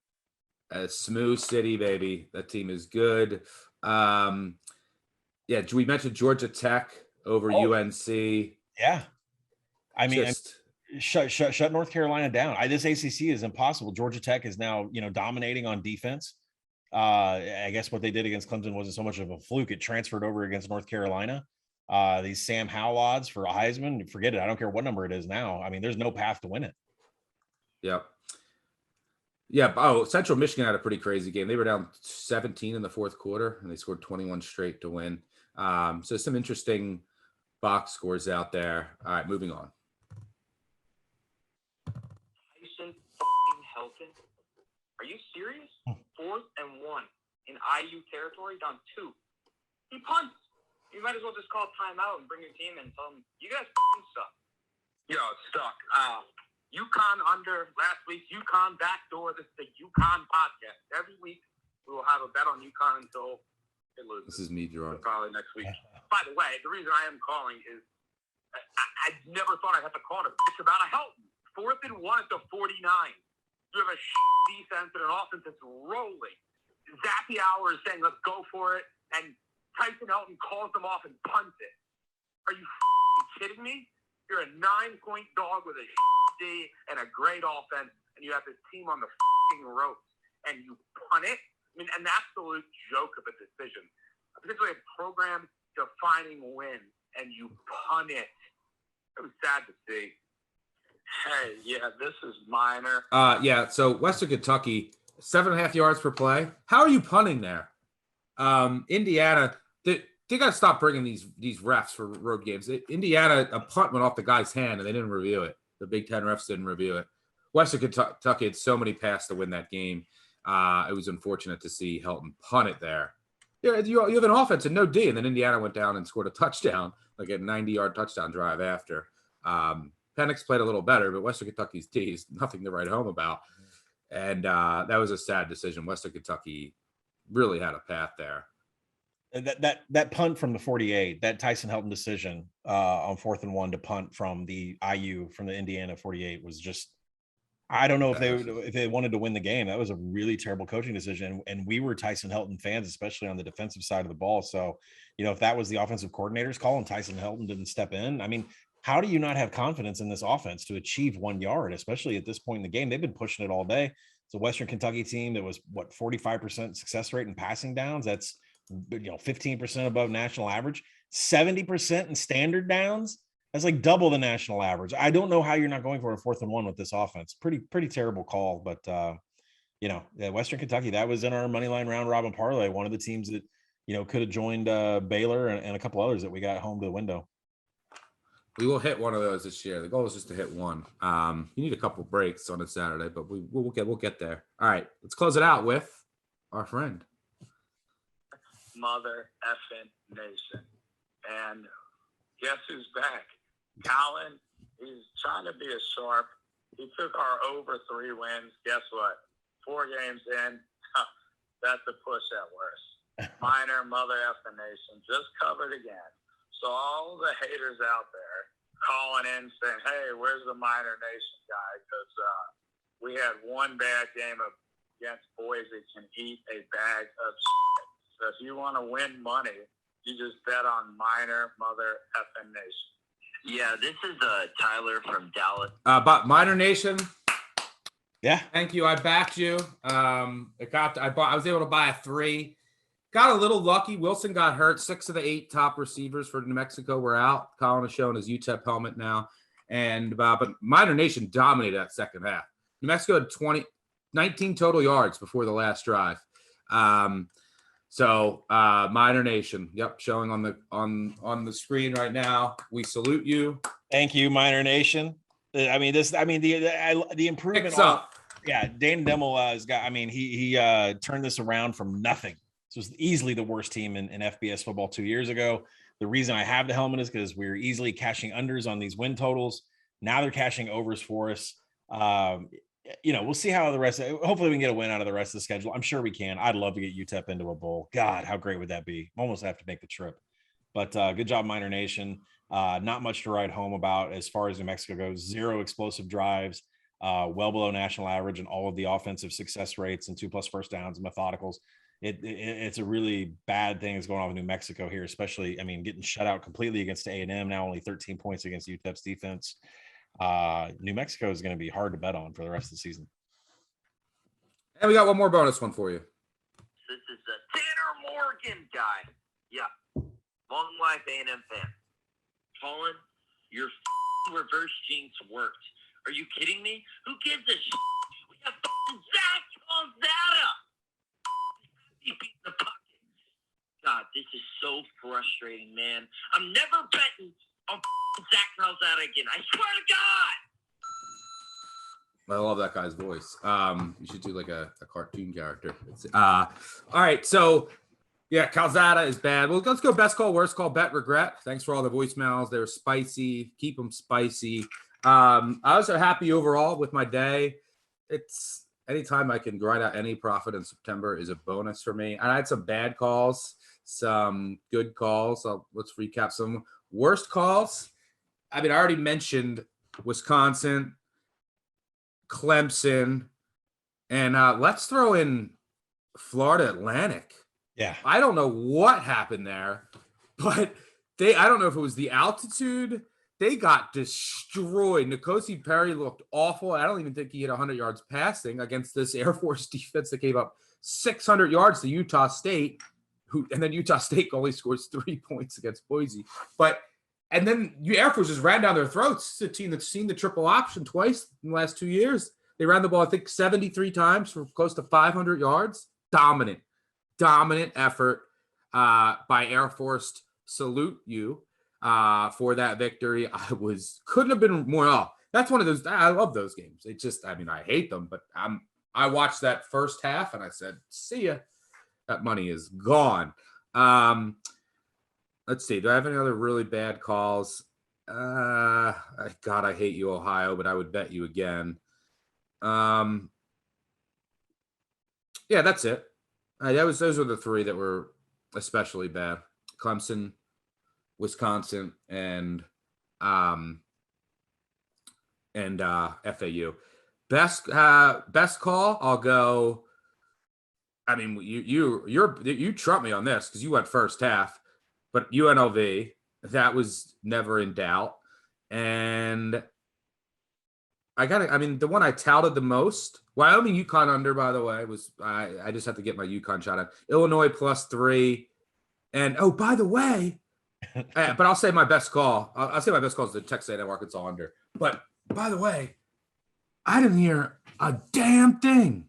[SPEAKER 1] Smooth City, baby. That team is good. Yeah, we mentioned Georgia Tech over UNC.
[SPEAKER 2] Yeah, I mean, shut North Carolina down. This ACC is impossible. Georgia Tech is now dominating on defense. I guess what they did against Clemson wasn't so much of a fluke. It transferred over against North Carolina. These Sam Howell odds for a Heisman, forget it. I don't care what number it is now. I mean, there's no path to win it.
[SPEAKER 1] Yep. Yeah. Oh, Central Michigan had a pretty crazy game. They were down 17 in the fourth quarter, and they scored 21 straight to win. So some interesting box scores out there. All right, moving on.
[SPEAKER 14] Tyson Helton. Are you serious? 4th and 1 in IU territory, down 2. He punts. You might as well just call timeout and bring your team in and tell them, you guys suck.
[SPEAKER 10] Yo, stuck. UConn under last week's UConn backdoor. This is the UConn podcast. Every week we will have a bet on UConn until it loses.
[SPEAKER 1] This is me, Gerard.
[SPEAKER 10] Probably next week. By the way, the reason I am calling is I never thought I'd have to call to bitch about a Helton. 4th and 1 at the 49. You have a defense and an offense that's rolling. Zappy Hour is saying, let's go for it. And Tyson Helton calls them off and punts it. Are you kidding me? You're a 9-point dog with a D and a great offense, and you have this team on the ropes, and you punt it? I mean, an absolute joke of a decision. Particularly a program-defining win, and you punt it. It was sad to see.
[SPEAKER 14] Hey, yeah, this is minor.
[SPEAKER 1] Yeah, so Western Kentucky, 7.5 yards per play. How are you punting there? Indiana, they got to stop bringing these refs for road games. Indiana, a punt went off the guy's hand, and they didn't review it. The Big Ten refs didn't review it. Western Kentucky had so many passes to win that game. It was unfortunate to see Helton punt it there. Yeah, you have an offense and no D, and then Indiana went down and scored a touchdown, like a 90-yard touchdown drive after. Penix played a little better, but Western Kentucky's D is nothing to write home about. And that was a sad decision. Western Kentucky really had a path there.
[SPEAKER 2] That punt from the 48, that Tyson Helton decision on 4th and 1 to punt from the IU from the Indiana 48 was just, I don't know if they wanted to win the game. That was a really terrible coaching decision. And we were Tyson Helton fans, especially on the defensive side of the ball. So, if that was the offensive coordinator's call and Tyson Helton didn't step in, I mean, how do you not have confidence in this offense to achieve 1 yard, especially at this point in the game? They've been pushing it all day. It's a Western Kentucky team that was 45% success rate in passing downs. That's 15% above national average, 70% in standard downs. That's like double the national average. I don't know how you're not going for a 4th and 1 with this offense. Pretty terrible call. But Western Kentucky, that was in our money line round robin parlay. One of the teams that could have joined Baylor and a couple others that we got home to the window.
[SPEAKER 1] We will hit one of those this year. The goal is just to hit one. You need a couple breaks on a Saturday, but we'll get there. All right, let's close it out with our friend.
[SPEAKER 14] Mother effing nation. And guess who's back? Colin, he's trying to be a sharp. He took our over 3 wins. Guess what? 4 games in, that's a push at worst. Minor mother effing nation just covered again. So all the haters out there calling in saying, hey, where's the minor nation guy? Because we had one bad game against boys that can eat a bag of shit. So if you want to win money, you just bet on minor mother effing nation.
[SPEAKER 9] Yeah, this is Tyler from Dallas.
[SPEAKER 1] But Minor Nation.
[SPEAKER 2] Yeah.
[SPEAKER 1] Thank you. I backed you. I was able to buy a 3. Got a little lucky. Wilson got hurt. 6 of the 8 top receivers for New Mexico were out. Colin is showing his UTEP helmet now. And but Minor Nation dominated that second half. New Mexico had 19 total yards before the last drive. So Minor Nation, yep, showing on the screen right now. We salute you.
[SPEAKER 2] Thank you, Minor Nation. The improvement.
[SPEAKER 1] Picks up.
[SPEAKER 2] Yeah, Dan Demmel has got. I mean, he turned this around from nothing. This was easily the worst team in FBS football 2 years ago. The reason I have the helmet is because we were easily cashing unders on these win totals. Now they're cashing overs for us. we'll see how the rest. Hopefully, we can get a win out of the rest of the schedule. I'm sure we can. I'd love to get UTEP into a bowl. God, how great would that be? Almost have to make the trip. But good job, Miner Nation. Not much to write home about as far as New Mexico goes. 0 explosive drives, well below national average in all of the offensive success rates and 2+ first downs and methodicals. It's a really bad thing that's going on with New Mexico here, especially, getting shut out completely against A&M, now only 13 points against UTEP's defense. New Mexico is going to be hard to bet on for the rest of the season.
[SPEAKER 1] And we got one more bonus one for you.
[SPEAKER 7] This is a Tanner Morgan guy. Yeah. Long life A&M fan. Colin, your reverse jinx worked. Are you kidding me? Who gives a shit? We got Zach Calzada. He's in the pocket. God, this is so frustrating, man. I'm never betting on Zach Calzada again. I swear to God.
[SPEAKER 1] I love that guy's voice. You should do like a cartoon character. All right, so yeah, Calzada is bad. Well, let's go best call, worst call, bet, regret. Thanks for all the voicemails. They were spicy. Keep them spicy. I was happy overall with my day. It's anytime I can grind out any profit in September is a bonus for me. And I had some bad calls, some good calls. Let's recap some worst calls. I already mentioned Wisconsin, Clemson, and let's throw in Florida Atlantic.
[SPEAKER 2] Yeah.
[SPEAKER 1] I don't know what happened there, but I don't know if it was the altitude. They got destroyed. N'Kosi Perry looked awful. I don't even think he hit 100 yards passing against this Air Force defense that gave up 600 yards to Utah State, and then Utah State only scores 3 points against Boise. And then Air Force just ran down their throats. It's a team that's seen the triple option twice in the last 2 years. They ran the ball, I think, 73 times for close to 500 yards. Dominant effort by Air Force. Salute you for that victory. Couldn't have been more off. That's one of those. I love those games. It just, I hate them, but I watched that first half and I said, see ya. That money is gone. Let's see. Do I have any other really bad calls? God, I hate you, Ohio, but I would bet you again. Yeah, that's it. Those were the 3 that were especially bad. Clemson, Wisconsin, and FAU. Best call, I'll go. You trumped me on this because you went first half, but UNLV, that was never in doubt. And the one I touted the most, Wyoming UConn under, by the way, was I just have to get my UConn shot at Illinois +3. And by the way, but I'll say my best call. I'll say my best call is the Texas A&M Arkansas under. But by the way, I didn't hear a damn thing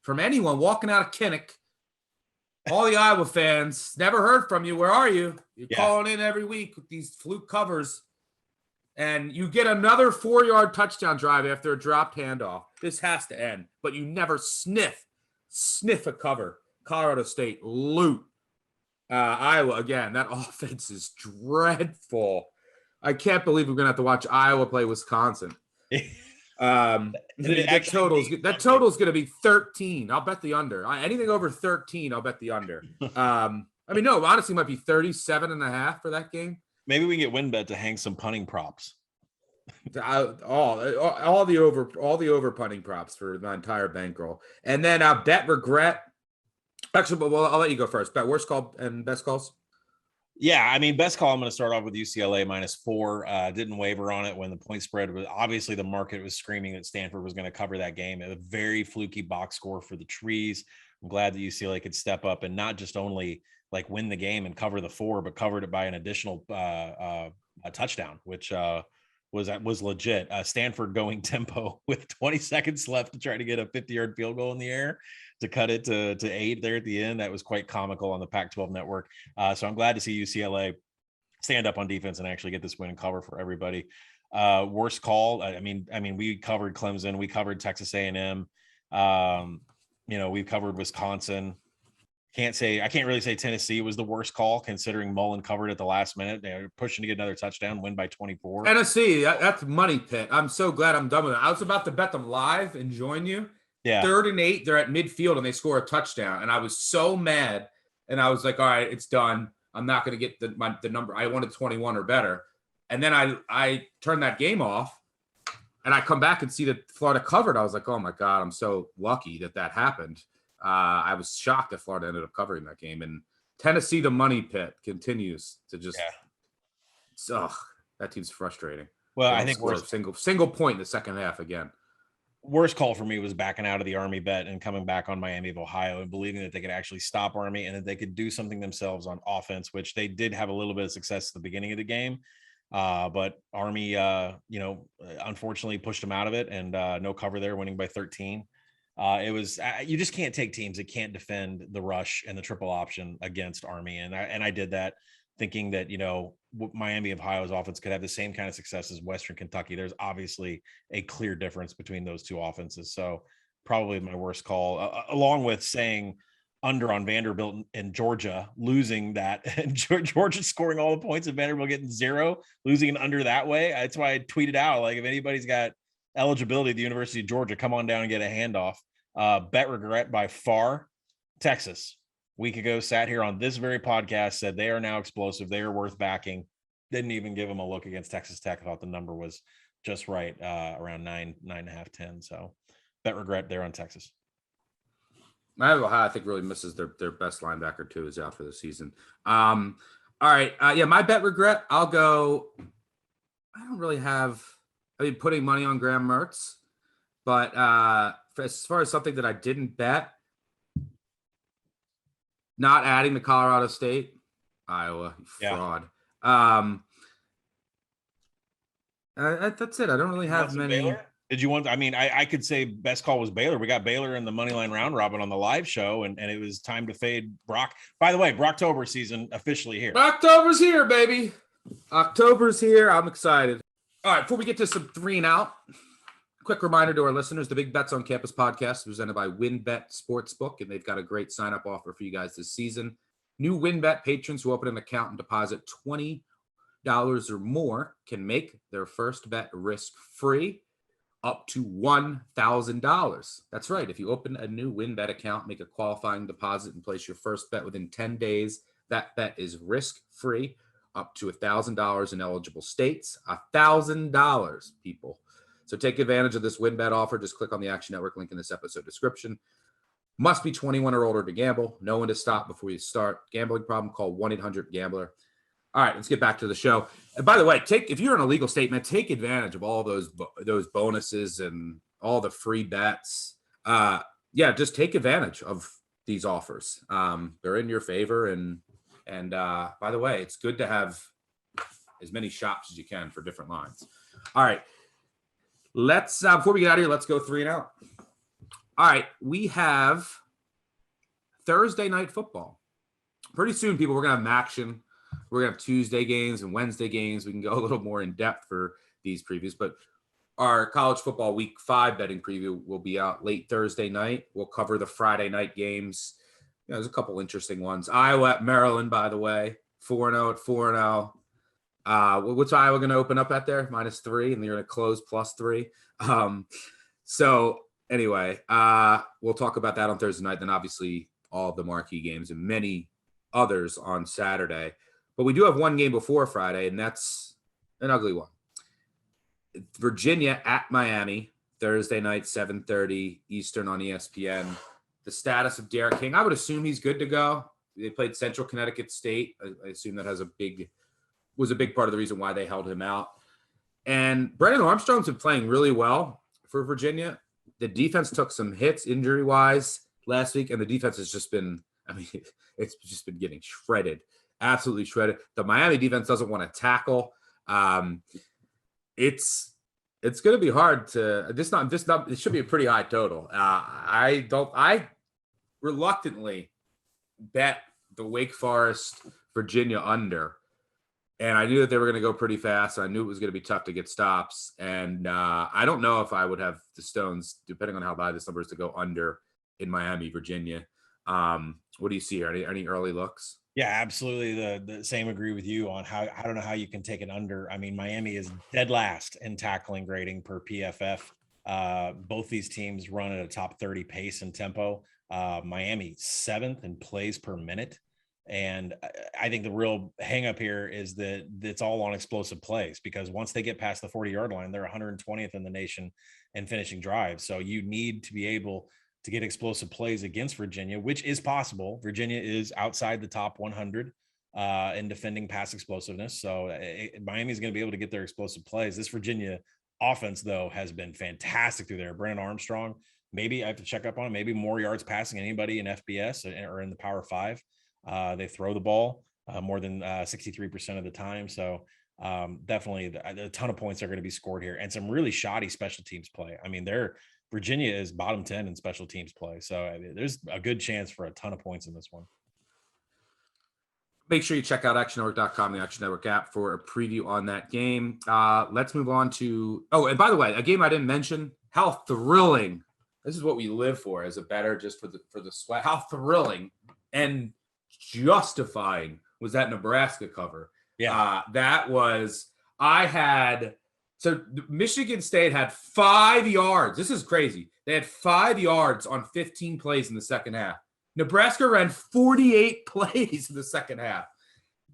[SPEAKER 1] from anyone walking out of Kinnick. All the Iowa fans, never heard from you. Where are you? You're calling in every week with these fluke covers. And you get another 4-yard touchdown drive after a dropped handoff. This has to end. But you never sniff a cover. Colorado State, loot. Iowa, again, that offense is dreadful. I can't believe we're going to have to watch Iowa play Wisconsin. That total's going to be 13. I'll bet the under. Anything over 13, I'll bet the under. No, honestly, it might be 37.5 for that game.
[SPEAKER 2] Maybe we can get WynnBet to hang some punting props.
[SPEAKER 1] All the over punting props for the entire bankroll. And then bet regret. Actually, well, I'll let you go first. Bet worst call and best calls.
[SPEAKER 2] Yeah, best call. I'm going to start off with UCLA -4. Didn't waver on it when the point spread was obviously the market was screaming that Stanford was going to cover that game. A very fluky box score for the trees. I'm glad that UCLA could step up and not just only win the game and cover the 4, but covered it by an additional a touchdown, which was legit. Stanford going tempo with 20 seconds left to try to get a 50-yard field goal in the air to cut it to 8 there at the end. That was quite comical on the Pac-12 network. So I'm glad to see UCLA stand up on defense and actually get this win and cover for everybody. Worst call. We covered Clemson. We covered Texas A&M. We covered Wisconsin. I can't really say Tennessee was the worst call considering Mullen covered at the last minute. They were pushing to get another touchdown, win by 24.
[SPEAKER 1] Tennessee, that's money pit. I'm so glad I'm done with it. I was about to bet them live and join you.
[SPEAKER 2] Yeah.
[SPEAKER 1] 3rd and 8, they're at midfield and they score a touchdown. And I was so mad. And I was like, all right, it's done. I'm not going to get the number. I wanted 21 or better. And then I turned that game off and I come back and see that Florida covered. I was like, oh my God, I'm so lucky that happened. I was shocked that Florida ended up covering that game. And Tennessee, the money pit, continues to just that team's frustrating.
[SPEAKER 2] Well, I think we're
[SPEAKER 1] single point in the second half again.
[SPEAKER 2] Worst call for me was backing out of the Army bet and coming back on Miami of Ohio and believing that they could actually stop Army and that they could do something themselves on offense, which they did have a little bit of success at the beginning of the game. But Army, unfortunately pushed them out of it and no cover there, winning by 13. It was you just can't take teams that can't defend the rush and the triple option against Army, and I did that thinking that Miami of Ohio's offense could have the same kind of success as Western Kentucky. There's obviously a clear difference between those two offenses, so probably my worst call, along with saying under on Vanderbilt and Georgia, losing that, and Georgia scoring all the points and Vanderbilt getting 0, losing an under that way. That's why I tweeted out, like, if anybody's got eligibility at the University of Georgia, come on down and get a handoff. Bet regret by far. Texas, week ago, sat here on this very podcast, said they are now explosive. They are worth backing. Didn't even give them a look against Texas Tech. I thought the number was just right, around 9.5, 10. So bet regret there on Texas.
[SPEAKER 1] Miami of Ohio, I think, really misses their best linebacker too, is out for the season. All right. My bet regret, I'll go. I don't really have, putting money on Graham Mertz, but as far as something that I didn't bet, not adding the Colorado State, Iowa fraud. That's it. I don't really have many.
[SPEAKER 2] Baylor? Did you want? I could say best call was Baylor. We got Baylor in the moneyline round robin on the live show, and it was time to fade Brock. By the way, Brocktober season officially here.
[SPEAKER 1] October's here, baby. October's here. I'm excited. All right, before we get to some 3 and out, quick reminder to our listeners, the Big Bets on Campus podcast is presented by WynnBet Sportsbook, and they've got a great sign-up offer for you guys this season. New WynnBet patrons who open an account and deposit $20 or more can make their first bet risk-free up to $1,000. That's right. If you open a new WynnBet account, make a qualifying deposit, and place your first bet within 10 days, that bet is risk-free up to $1,000 in eligible states. $1,000, people. So take advantage of this WynnBet offer. Just click on the Action Network link in this episode description. Must be 21 or older to gamble. Know when to stop before you start. Gambling problem, call 1-800-GAMBLER. All right, let's get back to the show. And by the way, if you're in a legal state, man, take advantage of all those bonuses and all the free bets. Just take advantage of these offers. They're in your favor. And by the way, it's good to have as many shops as you can for different lines. All right, let's before we get out of here, let's go 3 and out. All right, we have Thursday night football. Pretty soon, people, we're going to have action. We're going to have Tuesday games and Wednesday games. We can go a little more in depth for these previews, but our college football week 5 betting preview will be out late Thursday night. We'll cover the Friday night games. There's a couple interesting ones. Iowa at Maryland, by the way, 4-0 at 4-0. What's Iowa going to open up at there? -3, and they're going to close +3. So anyway, we'll talk about that on Thursday night. Then obviously all of the marquee games and many others on Saturday. But we do have one game before Friday, and that's an ugly one. Virginia at Miami, Thursday night, 7:30 Eastern on ESPN. The status of Derek King, I would assume he's good to go. They played Central Connecticut State. I assume that was a big part of the reason why they held him out. And Brennan Armstrong's been playing really well for Virginia. The defense took some hits injury-wise last week, and the defense has just been, it's just been getting shredded. Absolutely shredded. The Miami defense doesn't want to tackle. It's going to be hard to it should be a pretty high total. I reluctantly bet the Wake Forest Virginia under, and I knew that they were going to go pretty fast. And I knew it was going to be tough to get stops. And I don't know if I would have the stones, depending on how high this number is, to go under in Miami, Virginia. What do you see here? Any early looks?
[SPEAKER 2] Yeah, absolutely. The same agree with you on how I don't know how you can take it under. I mean, Miami is dead last in tackling grading per PFF. Both these teams run at a top 30 pace and tempo. Miami 7th in plays per minute. And I think the real hang up here is that it's all on explosive plays, because once they get past the 40-yard line, they're 120th in the nation in finishing drives. So you need to be able to get explosive plays against Virginia, which is possible. Virginia is outside the top 100 in defending pass explosiveness. So Miami is going to be able to get their explosive plays. This Virginia offense, though, has been fantastic through there. Brennan Armstrong, maybe I have to check up on him, maybe more yards passing than anybody in FBS or in the Power 5. They throw the ball more than 63% of the time. So definitely a ton of points are going to be scored here, and some really shoddy special teams play. I mean, Virginia is bottom 10 in special teams play. So I mean, there's a good chance for a ton of points in this one.
[SPEAKER 1] Make sure you check out actionnetwork.com, the Action Network app, for a preview on that game. Let's move on to, and by the way, a game I didn't mention, how thrilling. This is what we live for as a bettor, just for the sweat. How thrilling and justifying was that Nebraska cover.
[SPEAKER 2] Yeah.
[SPEAKER 1] So Michigan State had 5 yards. This is crazy. They had 5 yards on 15 plays in the second half. Nebraska ran 48 plays in the second half.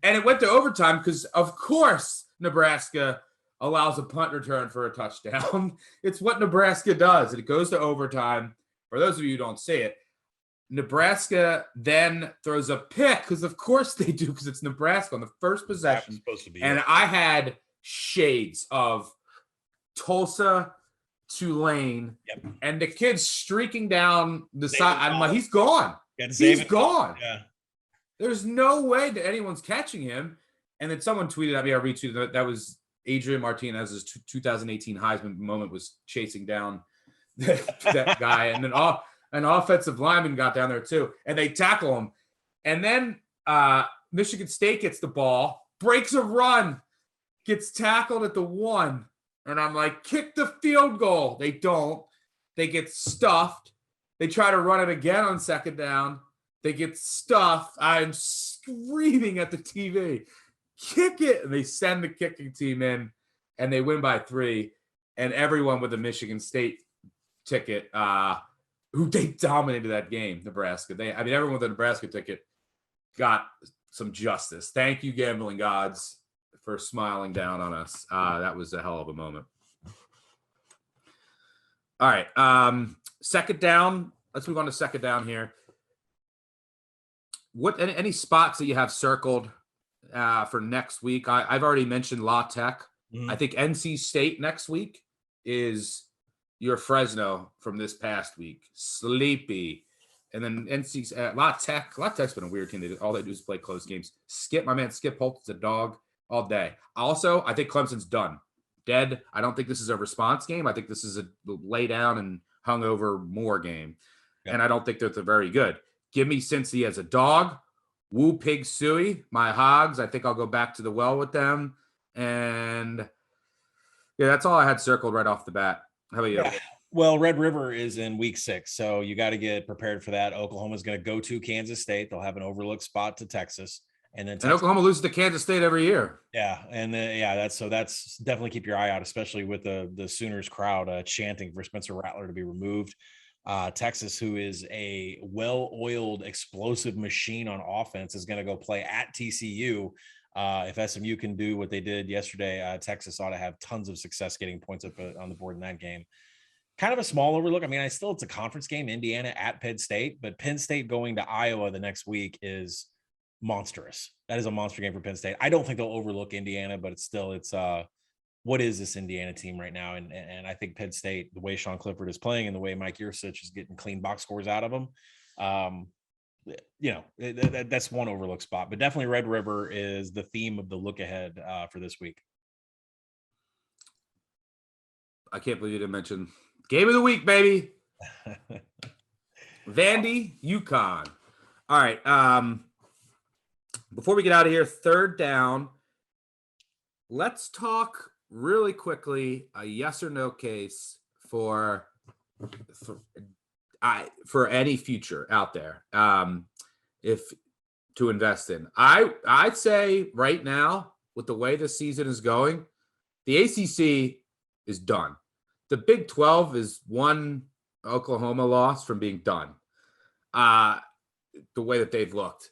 [SPEAKER 1] And it went to overtime because, of course, Nebraska allows a punt return for a touchdown. It's what Nebraska does. And it goes to overtime. For those of you who don't see it, Nebraska then throws a pick, because of course they do, because it's Nebraska on the first possession. And I had shades of Tulsa, Tulane, and the kid's streaking down the side. I'm like, he's gone. He's gone.
[SPEAKER 2] Yeah.
[SPEAKER 1] There's no way that anyone's catching him. And then someone tweeted at me, I retweeted that was Adrian Martinez's 2018 Heisman moment, was chasing down that guy. And then an offensive lineman got down there too, and they tackle him. And then Michigan State gets the ball, breaks a run, gets tackled at the 1. And I'm like, kick the field goal. They don't. They get stuffed. They try to run it again on second down. They get stuffed. I'm screaming at the TV, kick it. And they send the kicking team in, and they win by 3. And everyone with a Michigan State ticket, who they dominated that game, Nebraska. Everyone with a Nebraska ticket got some justice. Thank you, gambling gods, for smiling down on us. That was a hell of a moment. All right. Second down. Let's move on to second down here. Any spots that you have circled for next week? I've already mentioned La Tech.
[SPEAKER 2] Mm-hmm.
[SPEAKER 1] I think NC State next week is your Fresno from this past week. Sleepy. And then La Tech's been a weird team. All they do is play close games. My man Skip Holt's a dog all day. Also, I think Clemson's done. Dead. I don't think this is a response game. I think this is a lay down and hungover more game. Yeah. And I don't think they're very good. Give me Cincy as a dog. Woo Pig Suey, my hogs. I think I'll go back to the well with them. And yeah, that's all I had circled right off the bat. How about you?
[SPEAKER 2] Yeah. Well, Red River is in week 6, so you got to get prepared for that. Oklahoma's going to go to Kansas State. They'll have an overlooked spot to Texas. And
[SPEAKER 1] Oklahoma loses to Kansas State every year.
[SPEAKER 2] Yeah. And that's definitely keep your eye out, especially with the Sooners crowd chanting for Spencer Rattler to be removed. Texas, who is a well-oiled, explosive machine on offense, is going to go play at TCU. If SMU can do what they did yesterday, Texas ought to have tons of success getting points up on the board in that game. Kind of a small overlook. I mean, it's a conference game, Indiana at Penn State, but Penn State going to Iowa the next week is monstrous. That is a monster game for Penn State. I don't think they'll overlook Indiana, but it's what is this Indiana team right now? And I think Penn State, the way Sean Clifford is playing and the way Mike Yurcich is getting clean box scores out of them, that's one overlook spot. But definitely Red River is the theme of the look ahead for this week.
[SPEAKER 1] I can't believe you didn't mention game of the week, baby. Vandy, UConn. All right. Before we get out of here, third down, let's talk really quickly a yes or no case for for any future out there, if to invest in. I'd say right now, with the way the season is going, the ACC is done. The Big 12 is one Oklahoma loss from being done. The way that they've looked.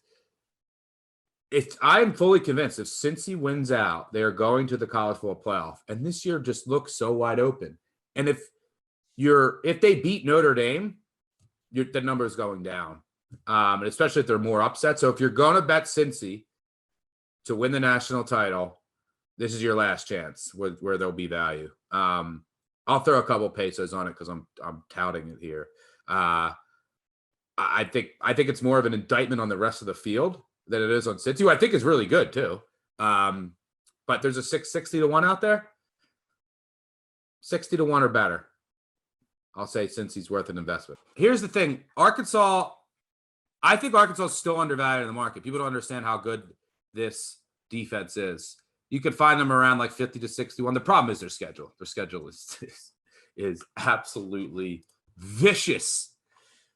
[SPEAKER 1] I'm fully convinced if Cincy wins out, they are going to the college football playoff. And this year just looks so wide open. And if they beat Notre Dame, the number is going down. And especially if they're more upset. So if you're going to bet Cincy to win the national title, this is your last chance where there'll be value. I'll throw a couple pesos on it because I'm touting it here. I think it's more of an indictment on the rest of the field than it is on Cincy, who I think is really good too. But there's a 660 to 1 out there. 60 to 1 or better. I'll say Cincy's worth an investment. Here's the thing. I think Arkansas is still undervalued in the market. People don't understand how good this defense is. You could find them around like 50 to 61. The problem is their schedule. Their schedule is absolutely vicious.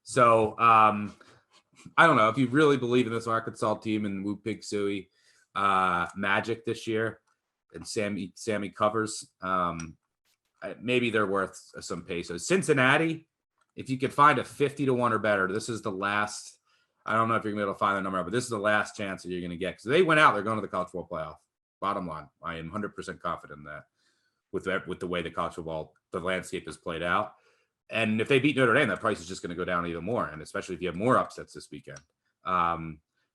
[SPEAKER 1] So I don't know if you really believe in this Arkansas team and Woo Pig Sooie magic this year and Sammy covers. Maybe they're worth some pesos. Cincinnati, if you could find a 50 to 1 or better, this is the last. I don't know if you're going to be able to find the number, but this is the last chance that you're going to get. Because they went out, they're going to the college football playoff. Bottom line, I am 100% confident in that with the way the college football, the landscape is played out. And if they beat Notre Dame, that price is just going to go down even more. And especially if you have more upsets this weekend.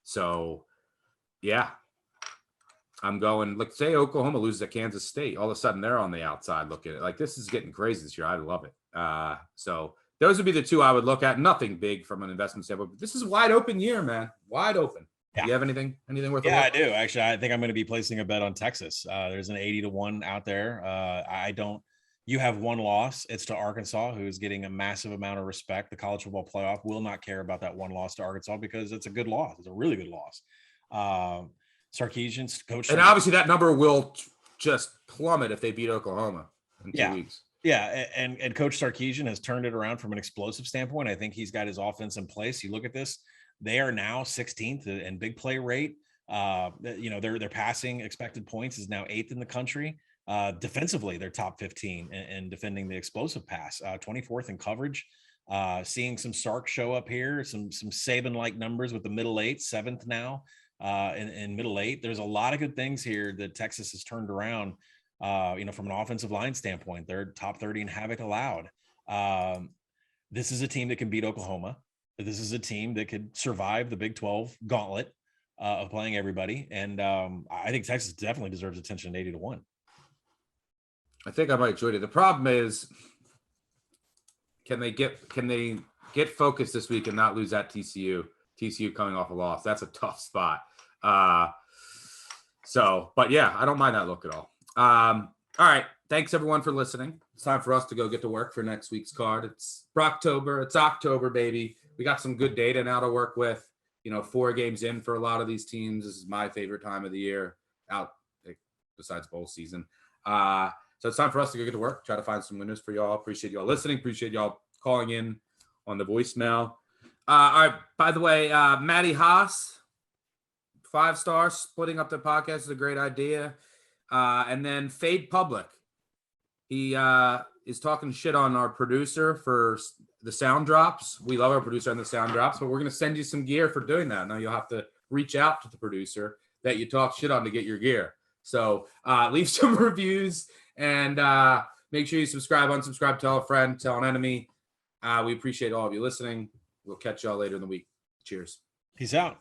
[SPEAKER 1] So, yeah. I'm going, like, say Oklahoma loses at Kansas State. All of a sudden, they're on the outside looking at it. Like, this is getting crazy this year. I love it. So those would be the two I would look at. Nothing big from an investment standpoint. But this is a wide open year, man. Wide open. Yeah. Do you have anything worth?
[SPEAKER 2] Yeah, I do. Actually, I think I'm going to be placing a bet on Texas. There's an 80 to 1 out there. You have one loss. It's to Arkansas, who's getting a massive amount of respect. The college football playoff will not care about that one loss to Arkansas because it's a good loss. It's a really good loss. Sarkisian's coach.
[SPEAKER 1] And obviously that number will just plummet if they beat Oklahoma in 2 weeks.
[SPEAKER 2] Yeah, and Coach Sarkisian has turned it around from an explosive standpoint. I think he's got his offense in place. You look at this, they are now 16th in big play rate. Their passing expected points is now 8th in the country. Defensively, they're top 15 in defending the explosive pass, 24th in coverage. Seeing some Sark show up here, some Saban-like numbers with the middle 8, 7th now in middle 8. There's a lot of good things here that Texas has turned around. From an offensive line standpoint, they're top 30 in havoc allowed. This is a team that can beat Oklahoma. This is a team that could survive the Big 12 gauntlet of playing everybody. And I think Texas definitely deserves attention at 80 to 1.
[SPEAKER 1] I think I might join it. The problem is, can they get focused this week and not lose at TCU? TCU coming off a loss. That's a tough spot. But yeah, I don't mind that look at all. All right. Thanks everyone for listening. It's time for us to go get to work for next week's card. It's Brocktober. It's October, baby. We got some good data now to work with. 4 games in for a lot of these teams. This is my favorite time of the year besides bowl season. So it's time for us to go get to work, try to find some winners for y'all. Appreciate y'all listening. Appreciate y'all calling in on the voicemail. All right. By the way, Matty Haas, 5 stars, splitting up the podcast is a great idea. And then Fade Public. He is talking shit on our producer for the sound drops. We love our producer on the sound drops, but we're going to send you some gear for doing that. Now you'll have to reach out to the producer that you talk shit on to get your gear. So leave some reviews and make sure you subscribe, unsubscribe, tell a friend, tell an enemy. We appreciate all of you listening. We'll catch y'all later in the week. Cheers.
[SPEAKER 2] Peace out.